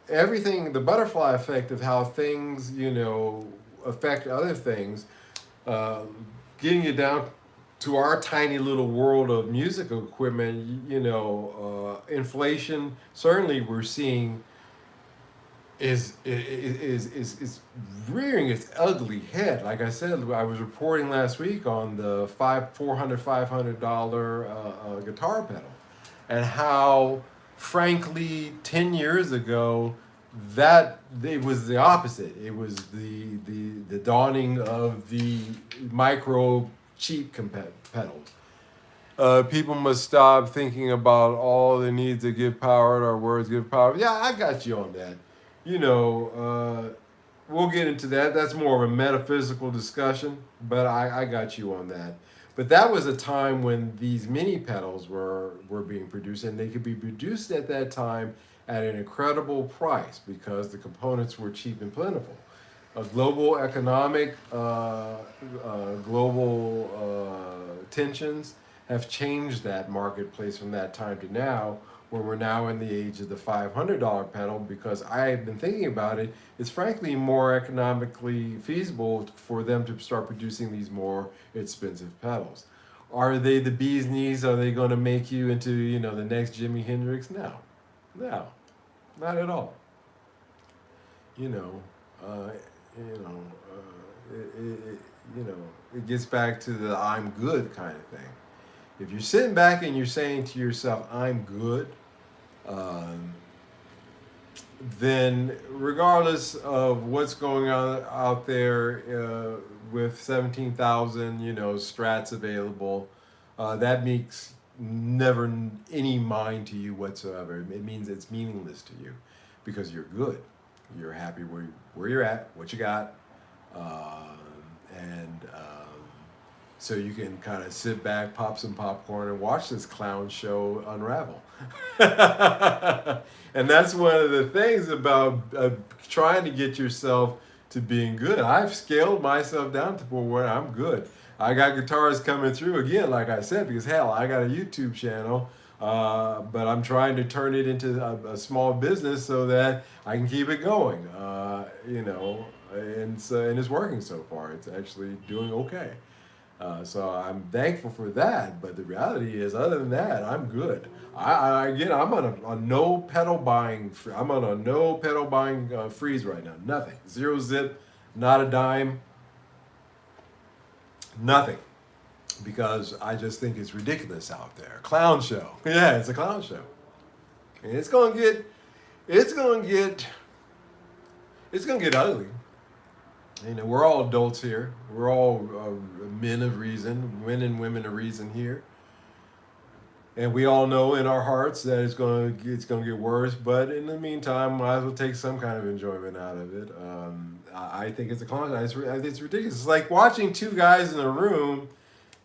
everything, the butterfly effect of how things, affect other things, getting it down to our tiny little world of musical equipment, inflation, certainly we're seeing is rearing its ugly head. Like I said, I was reporting last week on the $500 guitar pedal, and how, frankly, 10 years ago, that it was the opposite. It was the dawning of the micro cheap pedals. People must stop thinking about all the needs that give power to our words give power. Yeah, I got you on that. We'll get into that. That's more of a metaphysical discussion, but I got you on that. But that was a time when these mini pedals were being produced, and they could be produced at that time at an incredible price because the components were cheap and plentiful. Global economic, global tensions have changed that marketplace from that time to now, where we're now in the age of the $500 pedal, because I've been thinking about it. It's frankly more economically feasible for them to start producing these more expensive pedals. Are they the bee's knees? Are they going to make you into, the next Jimi Hendrix? No, not at all. You know, uh, you know, it gets back to the "I'm good" kind of thing. If you're sitting back and you're saying to yourself, "I'm good," um, then regardless of what's going on out there with 17,000, strats available, that makes never any mind to you whatsoever. It means it's meaningless to you because you're good. You're happy where you're at, what you got, and so you can kind of sit back, pop some popcorn, and watch this clown show unravel. And that's one of the things about trying to get yourself to being good. I've scaled myself down to where I'm good. I got guitars coming through again, like I said, because hell, I got a YouTube channel, but I'm trying to turn it into a small business so that I can keep it going. And it's working so far. It's actually doing okay. So I'm thankful for that, but the reality is, other than that, I'm good. I'm on a no pedal buying. I'm on a no pedal buying freeze right now. Nothing, zero zip, not a dime, nothing, because I just think it's ridiculous out there. Clown show, yeah, it's a clown show, and it's gonna get ugly. We're all adults here. We're all men of reason, men and women of reason here, and we all know in our hearts that it's gonna get worse. But in the meantime, might as well take some kind of enjoyment out of it. I think it's a clown. It's ridiculous. It's like watching two guys in a room,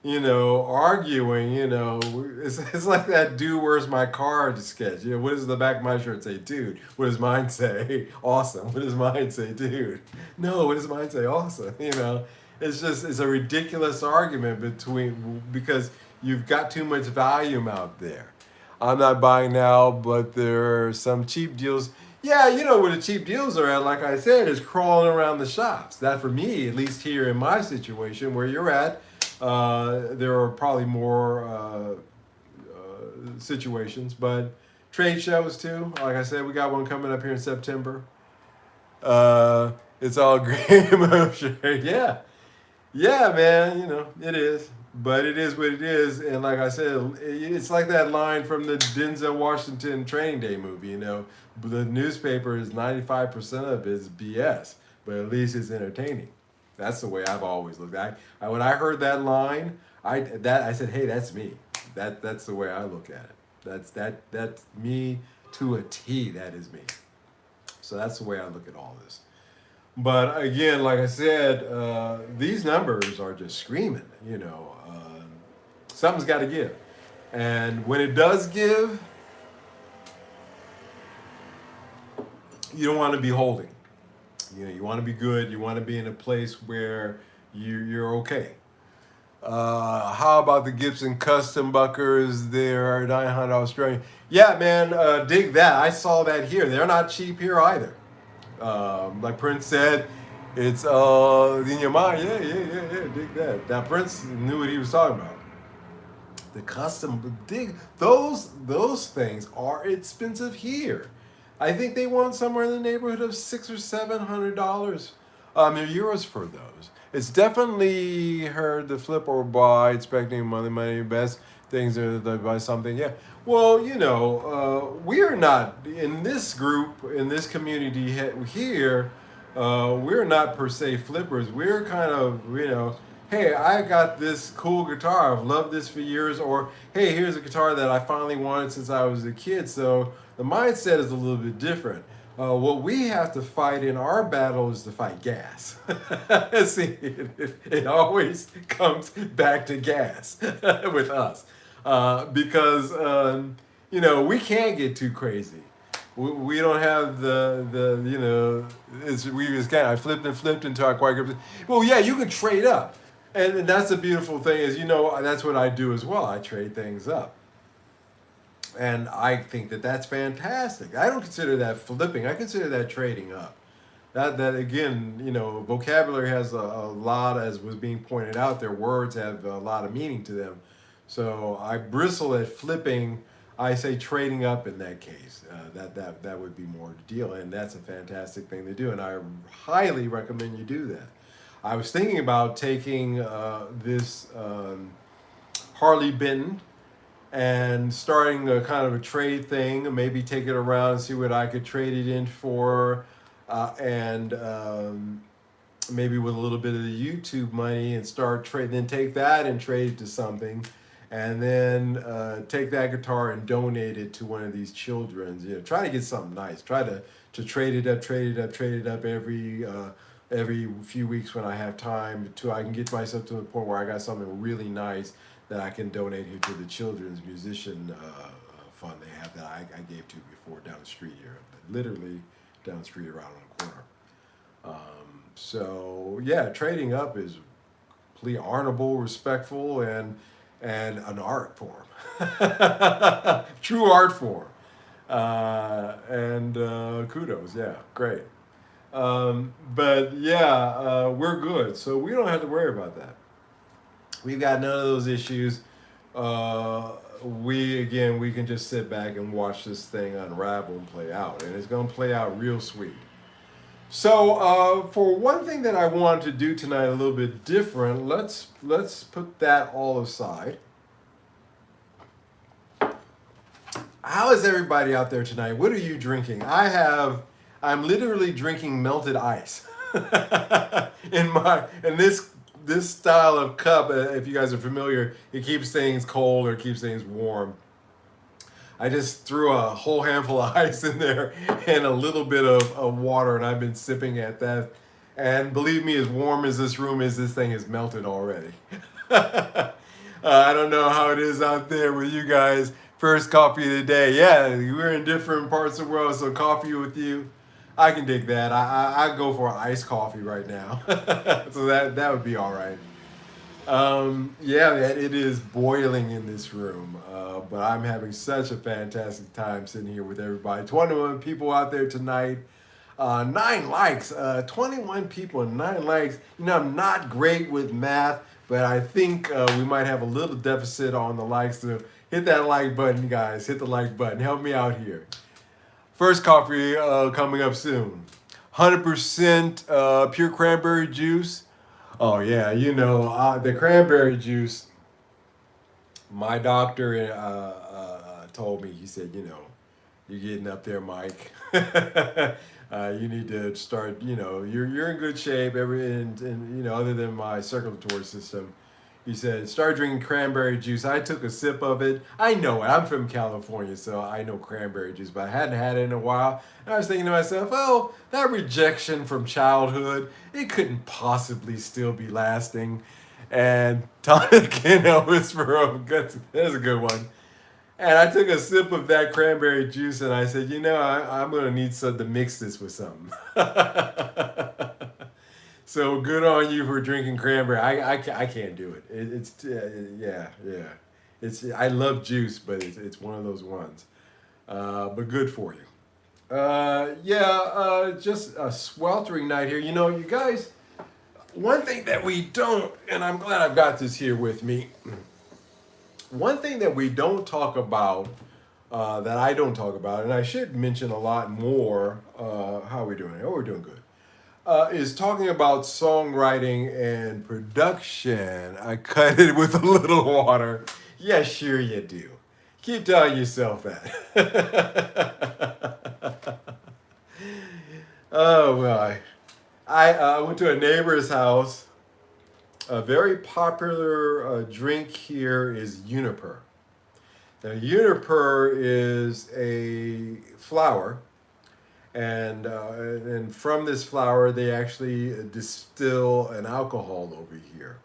arguing. It's like that dude, where's my card sketch. What does the back of my shirt say? Dude. What does mine say? Awesome. What does mine say? Dude. No, what does mine say? Awesome. It's a ridiculous argument because you've got too much volume out there. I'm not buying now, but there are some cheap deals. Yeah, where the cheap deals are at, like I said, is crawling around the shops. That, for me, at least here in my situation where you're at, there are probably more situations, but trade shows too. Like I said, we got one coming up here in September. It's all great. Yeah. Yeah, man, it is. But it is what it is. And like I said, it's like that line from the Denzel Washington Training Day movie, The newspaper is 95% of it is BS, but at least it's entertaining. That's the way I've always looked. When I heard that line, I said, hey, that's me. That's the way I look at it. That's me to a T. That is me. So that's the way I look at all this. But again, like I said, these numbers are just screaming. Something's got to give, and when it does give, you don't want to be holding. You want to be good. You want to be in a place where you're okay. How about the Gibson Custom Buckers? They're 900 Australian. Yeah, man, dig that. I saw that here. They're not cheap here either. Like Prince said, it's in your mind. Yeah. Dig that. Now Prince knew what he was talking about. The custom those things are expensive here. I think they want somewhere in the neighborhood of $600 or $700 euros for those. It's definitely heard the flip or buy, expecting money best things are to buy something. Yeah. Well, we are not in this group, in this community here. We're not per se flippers. We're kind of, hey, I got this cool guitar. I've loved this for years. Or, hey, here's a guitar that I finally wanted since I was a kid. So the mindset is a little bit different. What we have to fight in our battle is to fight gas. See, it always comes back to gas with us. Because, we can't get too crazy. We don't have we just can't. I flipped until I quite get. Well, yeah, you can trade up. And that's the beautiful thing is, that's what I do as well. I trade things up. And I think that's fantastic. I don't consider that flipping. I consider that trading up. That again, vocabulary has a lot, as was being pointed out, their words have a lot of meaning to them. So I bristle at flipping. I say trading up in that case. That would be more the deal. And that's a fantastic thing to do. And I highly recommend you do that. I was thinking about taking this Harley Benton and starting a kind of a trade thing, maybe take it around and see what I could trade it in for, and maybe with a little bit of the YouTube money and start trading, then take that and trade it to something, and then take that guitar and donate it to one of these children's. Try to get something nice. Try to trade it up every few weeks when I have time, until I can get myself to the point where I got something really nice that I can donate here to the Children's Musician Fund they have that I gave to before down the street here, literally down the street around the corner. So yeah, trading up is completely honorable, respectful, and an art form, true art form, and kudos, yeah, great. But yeah, we're good, so we don't have to worry about that. We've got none of those issues. We can just sit back and watch this thing unravel and play out, and it's going to play out real sweet. So for one thing that I wanted to do tonight a little bit different, let's put that all aside. How is everybody out there tonight? What are you drinking? I'm literally drinking melted ice in this style of cup. If you guys are familiar, it keeps things cold or keeps things warm. I just threw a whole handful of ice in there and a little bit of water, and I've been sipping at that. And believe me, as warm as this room is, this thing is melted already. I don't know how it is out there with you guys. First coffee of the day. Yeah, we're in different parts of the world, so coffee with you, I can dig that. I go for iced coffee right now, so that would be all right. Yeah, man, it is boiling in this room, but I'm having such a fantastic time sitting here with everybody. 21 people out there tonight. 9 likes, 21 people and 9 likes. You know, I'm not great with math, but I think we might have a little deficit on the likes. So hit that like button, guys. Hit the like button. Help me out here. First coffee coming up soon. 100% pure cranberry juice. Oh, yeah, you know, the cranberry juice, my doctor told me, he said, you know, you're getting up there, Mike. You need to start. You know, you're in good shape. And you know, other than my circulatory system, he said start drinking cranberry juice. I took a sip of it. I know it. I'm from California, so I know cranberry juice, but I hadn't had it in a while. And I was thinking to myself, oh, that rejection from childhood, it couldn't possibly still be lasting. And tonic and Elvis Ferrell, that's a good one. And I took a sip of that cranberry juice and I said, you know, I'm going to need some to mix this with something. So good on you for drinking cranberry. I can't do it. Yeah. I love juice, but it's one of those ones. But good for you. Just a sweltering night here. You know, you guys, one thing that we don't, and I'm glad I've got this here with me. One thing that we don't talk about, that I don't talk about, and I should mention a lot more, how are we doing? Oh, we're doing good. Is talking about songwriting and production. I cut it with a little water. Yeah, sure you do. Keep telling yourself that. Oh, well, I went to a neighbor's house. A very popular drink here is Juniper. Now, Juniper is a flower, and from this flower they actually distill an alcohol over here.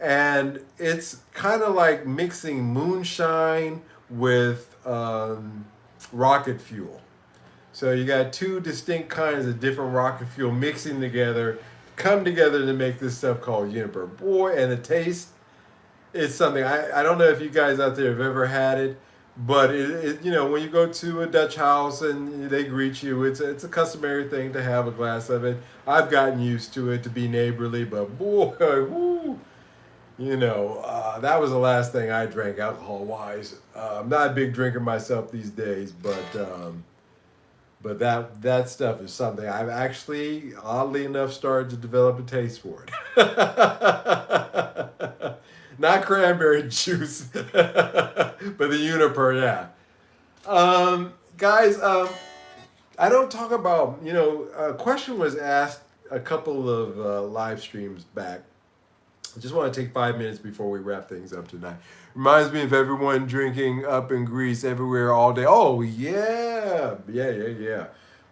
And it's kind of like mixing moonshine with rocket fuel. So you got two distinct kinds of different rocket fuel mixing together, come together to make this stuff called Juniper. Boy, and the taste is something. I don't know if you guys out there have ever had it, but you know, when you go to a Dutch house and they greet you, it's a customary thing to have a glass of it. I've gotten used to it to be neighborly, but boy, woo, you know, that was the last thing I drank alcohol-wise. I'm not a big drinker myself these days, but that stuff is something I've actually, oddly enough, started to develop a taste for it. Not cranberry juice, but the Juniper, yeah. Guys, I don't talk about, you know, a question was asked a couple of live streams back. I just want to take 5 minutes before we wrap things up tonight. Reminds me of everyone drinking up in Greece everywhere all day. Oh, yeah.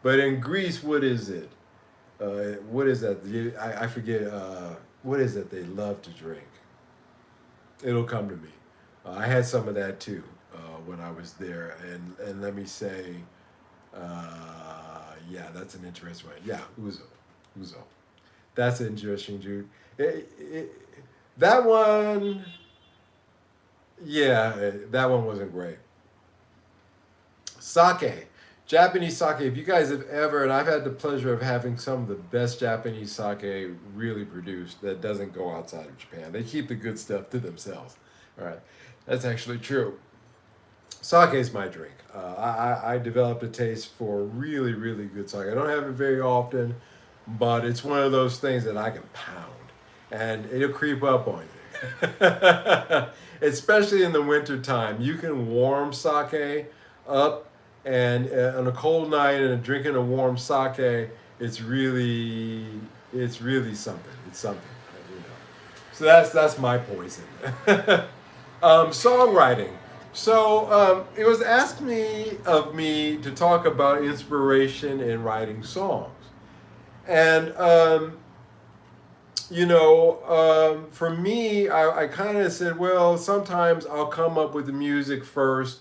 But in Greece, what is it? What is that? I forget. What is it they love to drink? It'll come to me. I had some of that too when I was there. And let me say, yeah, that's an interesting one. Yeah, Ouzo. That's interesting, Jude. That one, yeah, that one wasn't great. Sake, Japanese sake. If you guys have ever, and I've had the pleasure of having some of the best Japanese sake really produced that doesn't go outside of Japan. They keep the good stuff to themselves. All right, that's actually true. Sake is my drink. I developed a taste for really, really good sake. I don't have it very often, but it's one of those things that I can pound. And it'll creep up on you. Especially in the winter time. You can warm sake up, and on a cold night and drinking a warm sake, it's really something. It's something, you know. So that's my poison. Songwriting. So it was asked of me to talk about inspiration in writing songs. And For me, I kind of said, well, sometimes I'll come up with the music first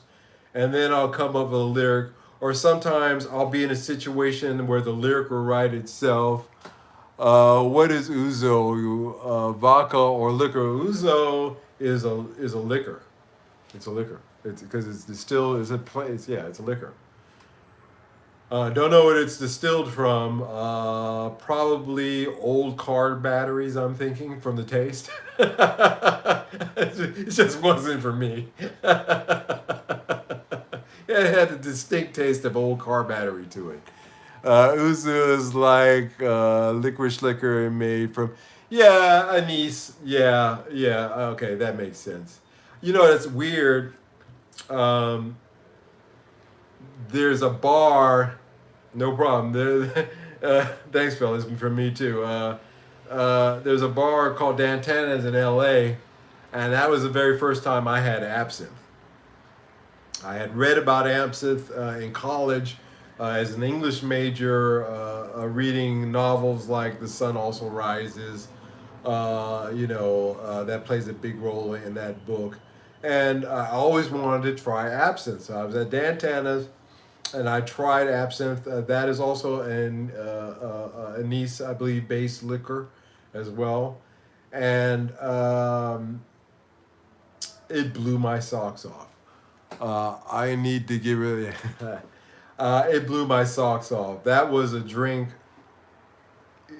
and then I'll come up with a lyric. Or sometimes I'll be in a situation where the lyric will write itself. What is ouzo? Vodka or liquor? Ouzo is a liquor. It's a liquor. It's because it's distilled. It's a liquor. Don't know what it's distilled from. Probably old car batteries, I'm thinking, from the taste. It just wasn't for me. It had a distinct taste of old car battery to it. Uzu is like licorice liquor made from, yeah, anise. Yeah, yeah, okay, that makes sense. It's weird. Um, there's a bar. No problem. Thanks, fellas, from me too. There's a bar called Dantana's in L.A., and that was the very first time I had absinthe. I had read about absinthe in college as an English major, reading novels like The Sun Also Rises. That plays a big role in that book. And I always wanted to try absinthe. So I was at Dantana's and I tried absinthe. That is also an anise, I believe, based liquor as well. And it blew my socks off. I need to give it. It blew my socks off. That was a drink.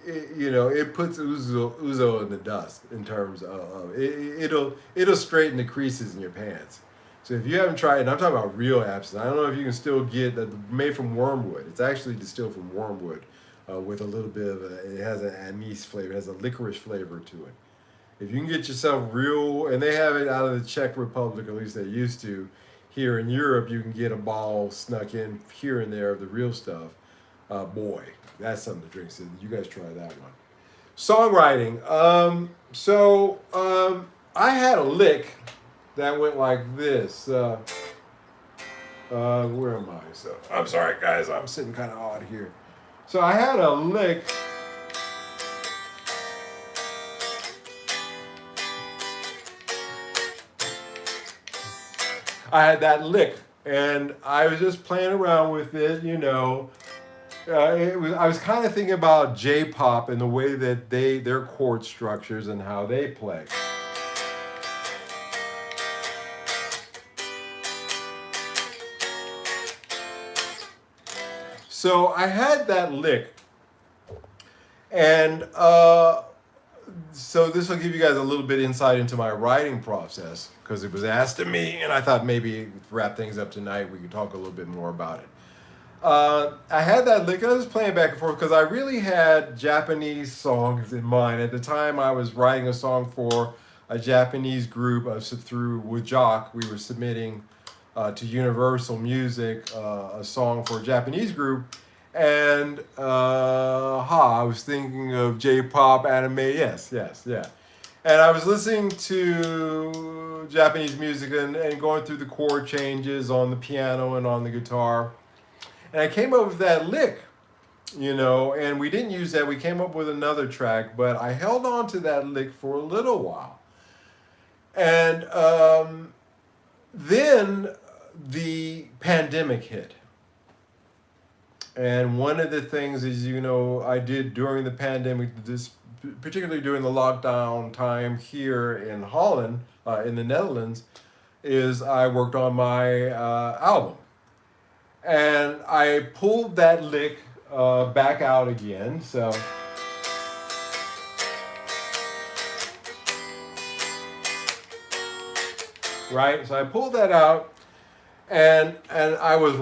It puts ouzo in the dust in terms of it'll straighten the creases in your pants. So if you haven't tried it, and I'm talking about real absinthe. I don't know if you can still get that made from wormwood. It's actually distilled from wormwood with a little bit of it has an anise flavor. It has a licorice flavor to it. If you can get yourself real, and they have it out of the Czech Republic, at least they used to. Here in Europe, you can get a bottle snuck in here and there of the real stuff. Boy, that's something to drink. So you guys try that one. Songwriting. I had a lick that went like this. Where am I? So I'm sorry, guys. I'm sitting kind of odd here. So I had a lick. I had that lick, and I was just playing around with it. I was kind of thinking about J-pop and the way that their chord structures and how they play. So I had that lick, and so this will give you guys a little bit insight into my writing process because it was asked of me, and I thought maybe to wrap things up tonight we could talk a little bit more about it. I had that lick, and I was playing back and forth because I really had Japanese songs in mind. At the time, I was writing a song for a Japanese group through Wujak. We were submitting to Universal Music a song for a Japanese group. And I was thinking of J-pop, anime, yes, yeah. And I was listening to Japanese music and going through the chord changes on the piano and on the guitar. And I came up with that lick, and we didn't use that. We came up with another track, but I held on to that lick for a little while. And then the pandemic hit. And one of the things is, I did during the pandemic, particularly during the lockdown time here in Holland, in the Netherlands, is I worked on my album. And I pulled that lick back out again. So. Right? So I pulled that out. And I was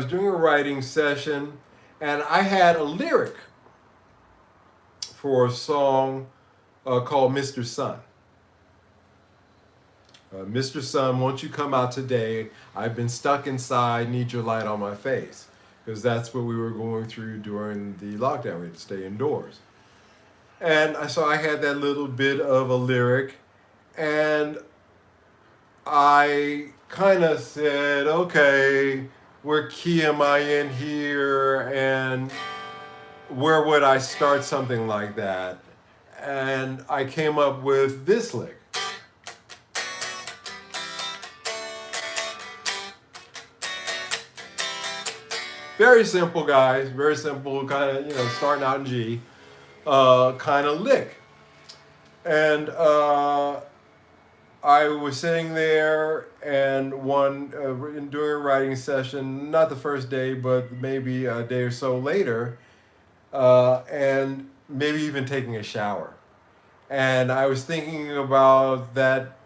doing a writing session, and I had a lyric for a song called Mr. Sun. Mr. Sun, won't you come out today? I've been stuck inside, need your light on my face. Because that's what we were going through during the lockdown. We had to stay indoors. And so I had that little bit of a lyric, and I kind of said, okay, where key am I in here, and where would I start something like that? and I came up with this lick. Very simple, guys. Very simple, kind of, starting out in G, kind of lick. And I was sitting there, and during a writing session, not the first day, but maybe a day or so later, and maybe even taking a shower. And I was thinking about that,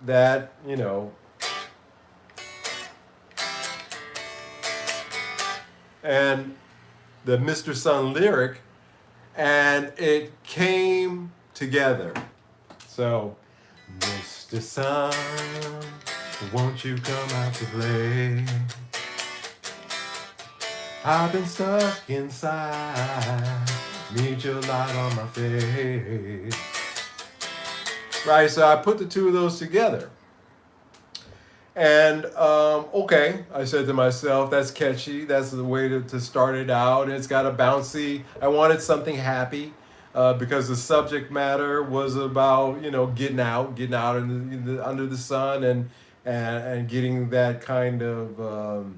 and the Mr. Sun lyric, and it came together. So, Mr. Sun, won't you come out to play? I've been stuck inside, need your light on my face. Right, so I put the two of those together. And okay, I said to myself, that's catchy. That's the way to start it out. It's got a bouncy. I wanted something happy because the subject matter was about getting out under the sun and getting that kind of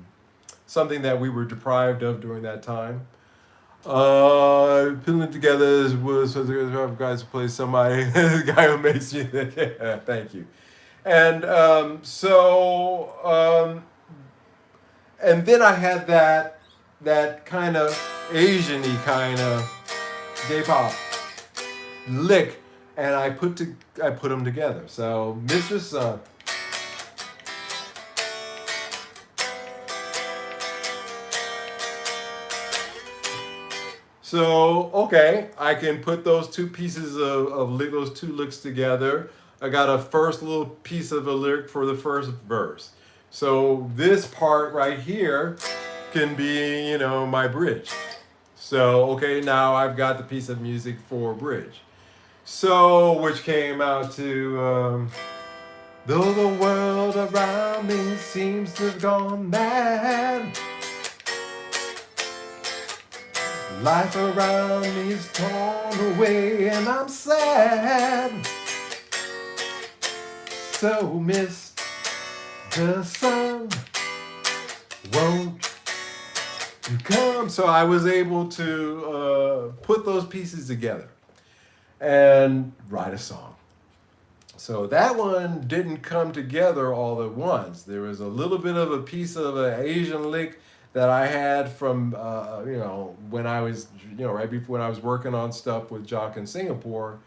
something that we were deprived of during that time. Putting it together was guys who play somebody, the guy who makes you. Thank you. And and then I had that kind of Asian-y kind of J-pop lick, and I put them together. So Mr. Sun. So okay, I can put those two pieces of those two licks together. I got a first little piece of a lyric for the first verse. So this part right here can be, my bridge. So, okay, now I've got the piece of music for bridge. So, which came out to, though the world around me seems to have gone mad, life around me's torn away and I'm sad. So, Mr. Sun, won't you come? So I was able to put those pieces together and write a song. So that one didn't come together all at once. There was a little bit of a piece of an Asian lick that I had from, when I was, right before when I was working on stuff with Jock in Singapore.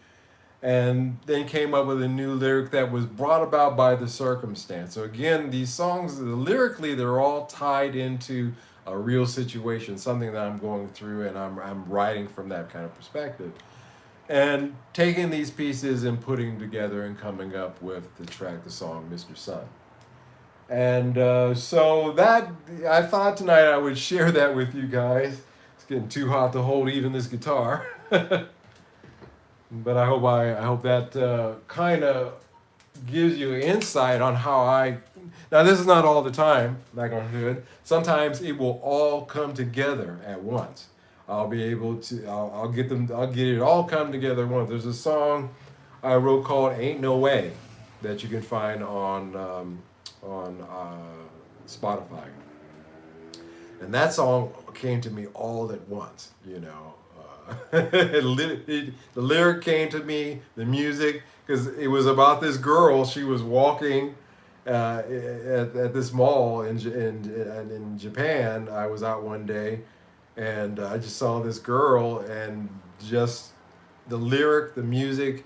And then came up with a new lyric that was brought about by the circumstance. So again, these songs, lyrically, they're all tied into a real situation, something that I'm going through, and I'm writing from that kind of perspective. And taking these pieces and putting them together and coming up with the song, Mr. Sun. And so that, I thought tonight I would share that with you guys. It's getting too hot to hold even this guitar. But I hope that kind of gives you insight on how now this is not all the time, not going to do it. Sometimes it will all come together at once. I'll be able to, I'll get it all come together at once. There's a song I wrote called Ain't No Way that you can find on Spotify. And that song came to me all at once, the lyric came to me, the music, because it was about this girl. She was walking at this mall in Japan. I was out one day, and I just saw this girl, and just the lyric, the music,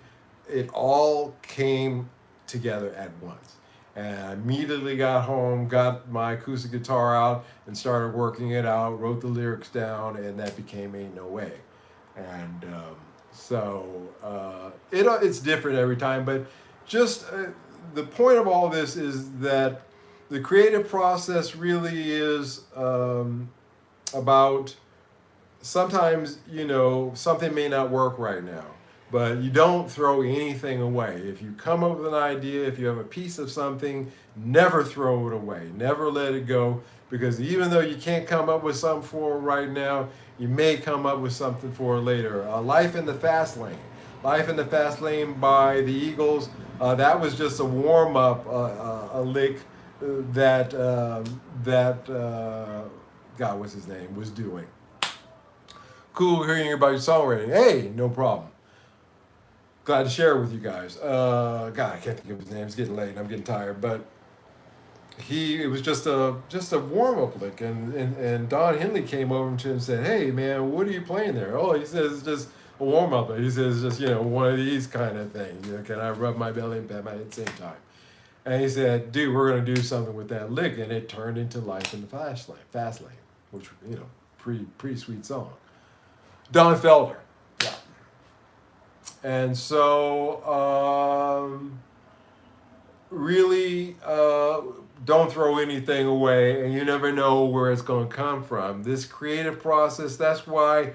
it all came together at once. And I immediately got home, got my acoustic guitar out, and started working it out, wrote the lyrics down, and that became Ain't No Way. And it's different every time, but just the point of all this is that the creative process really is about sometimes, something may not work right now, but you don't throw anything away. If you come up with an idea, if you have a piece of something, never throw it away, never let it go, because even though you can't come up with something for right now, you may come up with something for later. Life in the fast lane. Life in the Fast Lane by the Eagles. That was just a warm up, a lick that God, what's his name, was doing. Cool hearing about your songwriting. Hey, no problem. Glad to share it with you guys. God, I can't think of his name. It's getting late. I'm getting tired, but it was just a warm up lick, and Don Henley came over to him and said, "Hey man, what are you playing there?" Oh, he says it's just a warm up. He says just one of these kind of things. Can I rub my belly and pat my head at the same time? And he said, "Dude, we're gonna do something with that lick," and it turned into Life in the Fast Lane, which pretty sweet song. Don Felder, yeah. And so really don't throw anything away, and you never know where it's going to come from. This creative process, that's why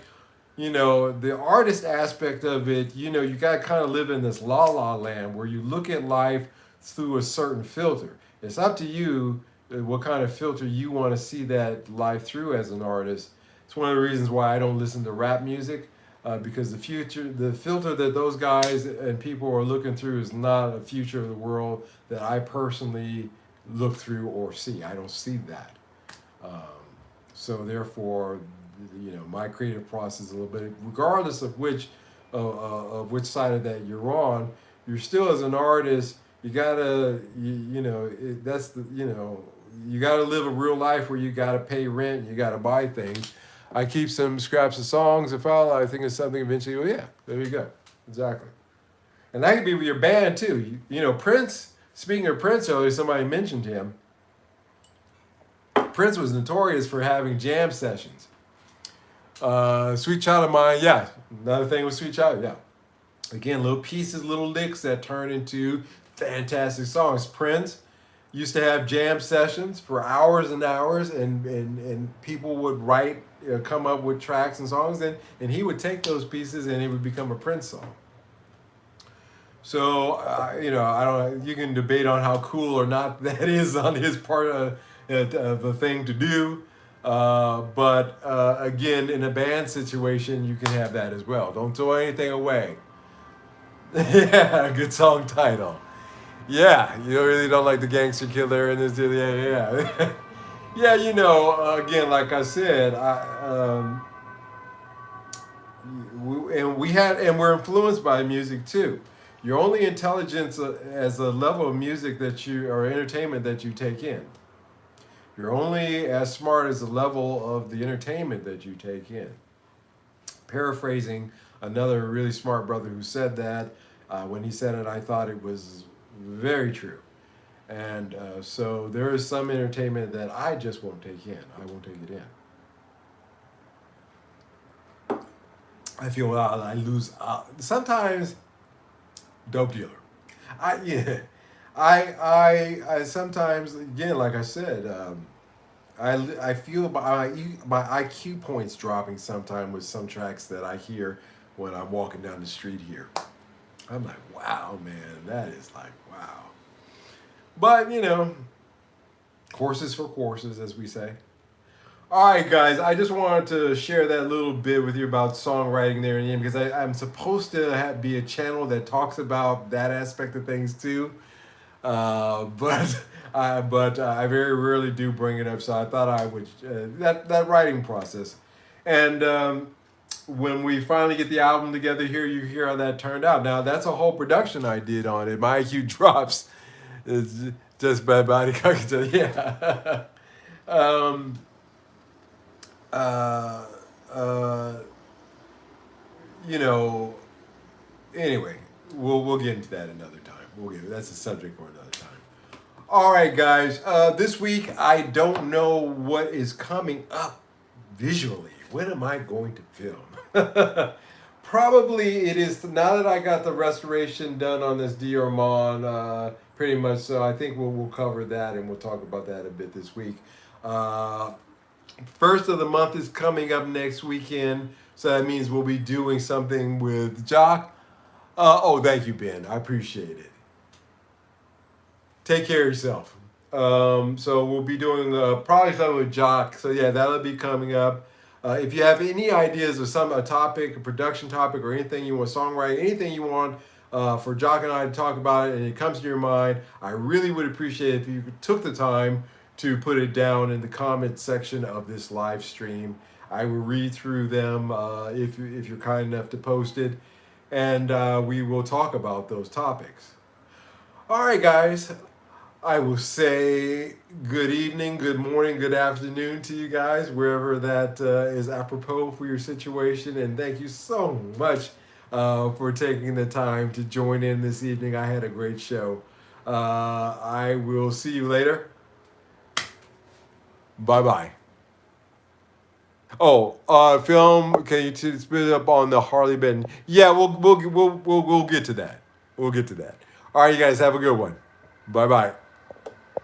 the artist aspect of it, you got to kind of live in this la la land where you look at life through a certain filter. It's up to you what kind of filter you want to see that life through as an artist. It's one of the reasons why I don't listen to rap music, because the filter that those guys and people are looking through is not a future of the world that I personally look through or see. I don't see that. So therefore, my creative process is a little bit, regardless of which side of that you're on, you're still, as an artist, you gotta, you gotta live a real life where you gotta pay rent, you gotta buy things. I keep some scraps of songs. If I think of something eventually, well, yeah, there you go. Exactly. And that could be with your band too. Prince, speaking of Prince earlier, somebody mentioned him. Prince was notorious for having jam sessions. Sweet Child of Mine, yeah. Another thing with Sweet Child, yeah. Again, little pieces, little licks that turn into fantastic songs. Prince used to have jam sessions for hours and hours, and people would write, come up with tracks and songs, and he would take those pieces and it would become a Prince song. So, I don't know, you can debate on how cool or not that is on his part of a thing to do. But again, in a band situation, you can have that as well. Don't throw anything away. Yeah, good song title. Yeah, you really don't like the Gangster Killer and this, yeah. Yeah, again, like I said, we're influenced by music too. Your only intelligence as a level of music or entertainment that you take in. You're only as smart as the level of the entertainment that you take in. Paraphrasing another really smart brother who said that, when he said it, I thought it was very true. And so there is some entertainment that I just won't take in. I won't take it in. I feel I lose. Sometimes, dope dealer. I sometimes, again, like I said, I feel my IQ points dropping sometime with some tracks that I hear when I'm walking down the street here. I'm like, wow, man, that is like, wow. But, courses for courses, as we say. All right, guys, I just wanted to share that little bit with you about songwriting there in the end, because I'm supposed to be a channel that talks about that aspect of things too. But I very rarely do bring it up, so I thought I would, that writing process. And when we finally get the album together here, you hear how that turned out. Now, that's a whole production I did on it. My IQ drops. It's just bad body. Yeah. Anyway, we'll get into that another time. That's a subject for another time. All right, guys. This week, I don't know what is coming up visually. When am I going to film? Probably it is, now that I got the restoration done on this Diormand, pretty much, so I think we'll cover that, and we'll talk about that a bit this week. First of the month is coming up next weekend, so that means we'll be doing something with Jock. Thank you, Ben. I appreciate it. Take care of yourself. So we'll be doing probably something with Jock. So yeah, that'll be coming up. If you have any ideas of a topic, a production topic, or anything you want, songwriting, anything you want for Jock and I to talk about it, and it comes to your mind, I really would appreciate it if you took the time to put it down in the comment section of this live stream. I will read through them if you're kind enough to post it, and we will talk about those topics. All right, guys. I will say good evening, good morning, good afternoon to you guys, wherever that is apropos for your situation. And thank you so much for taking the time to join in this evening. I had a great show. I will see you later. Bye-bye. Oh, film. Can you spit it up on the Harley Benton? Yeah, we'll get to that. We'll get to that. All right, you guys have a good one. Bye-bye.